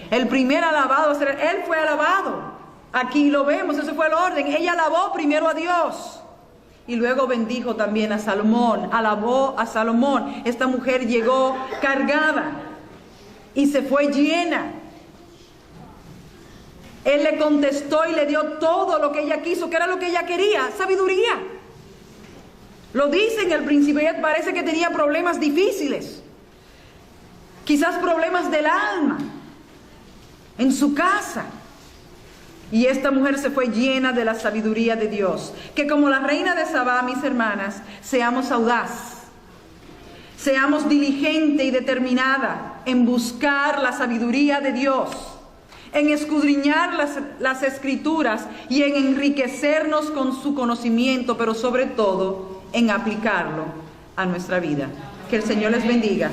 El primer alabado va a ser Él. Él fue alabado. Aquí lo vemos, ese fue el orden. Ella alabó primero a Dios y luego bendijo también a Salomón. Alabó a Salomón. Esta mujer llegó cargada y se fue llena. Él le contestó y le dio todo lo que ella quiso. ¿Qué era lo que ella quería? Sabiduría. Lo dice en el principio. Ella parece que tenía problemas difíciles, quizás problemas del alma en su casa, y esta mujer se fue llena de la sabiduría de Dios. Que como la reina de Sabá, mis hermanas, seamos audaz, seamos diligente y determinada en buscar la sabiduría de Dios, en escudriñar las escrituras y en enriquecernos con su conocimiento, pero sobre todo en aplicarlo a nuestra vida. Que el Señor les bendiga.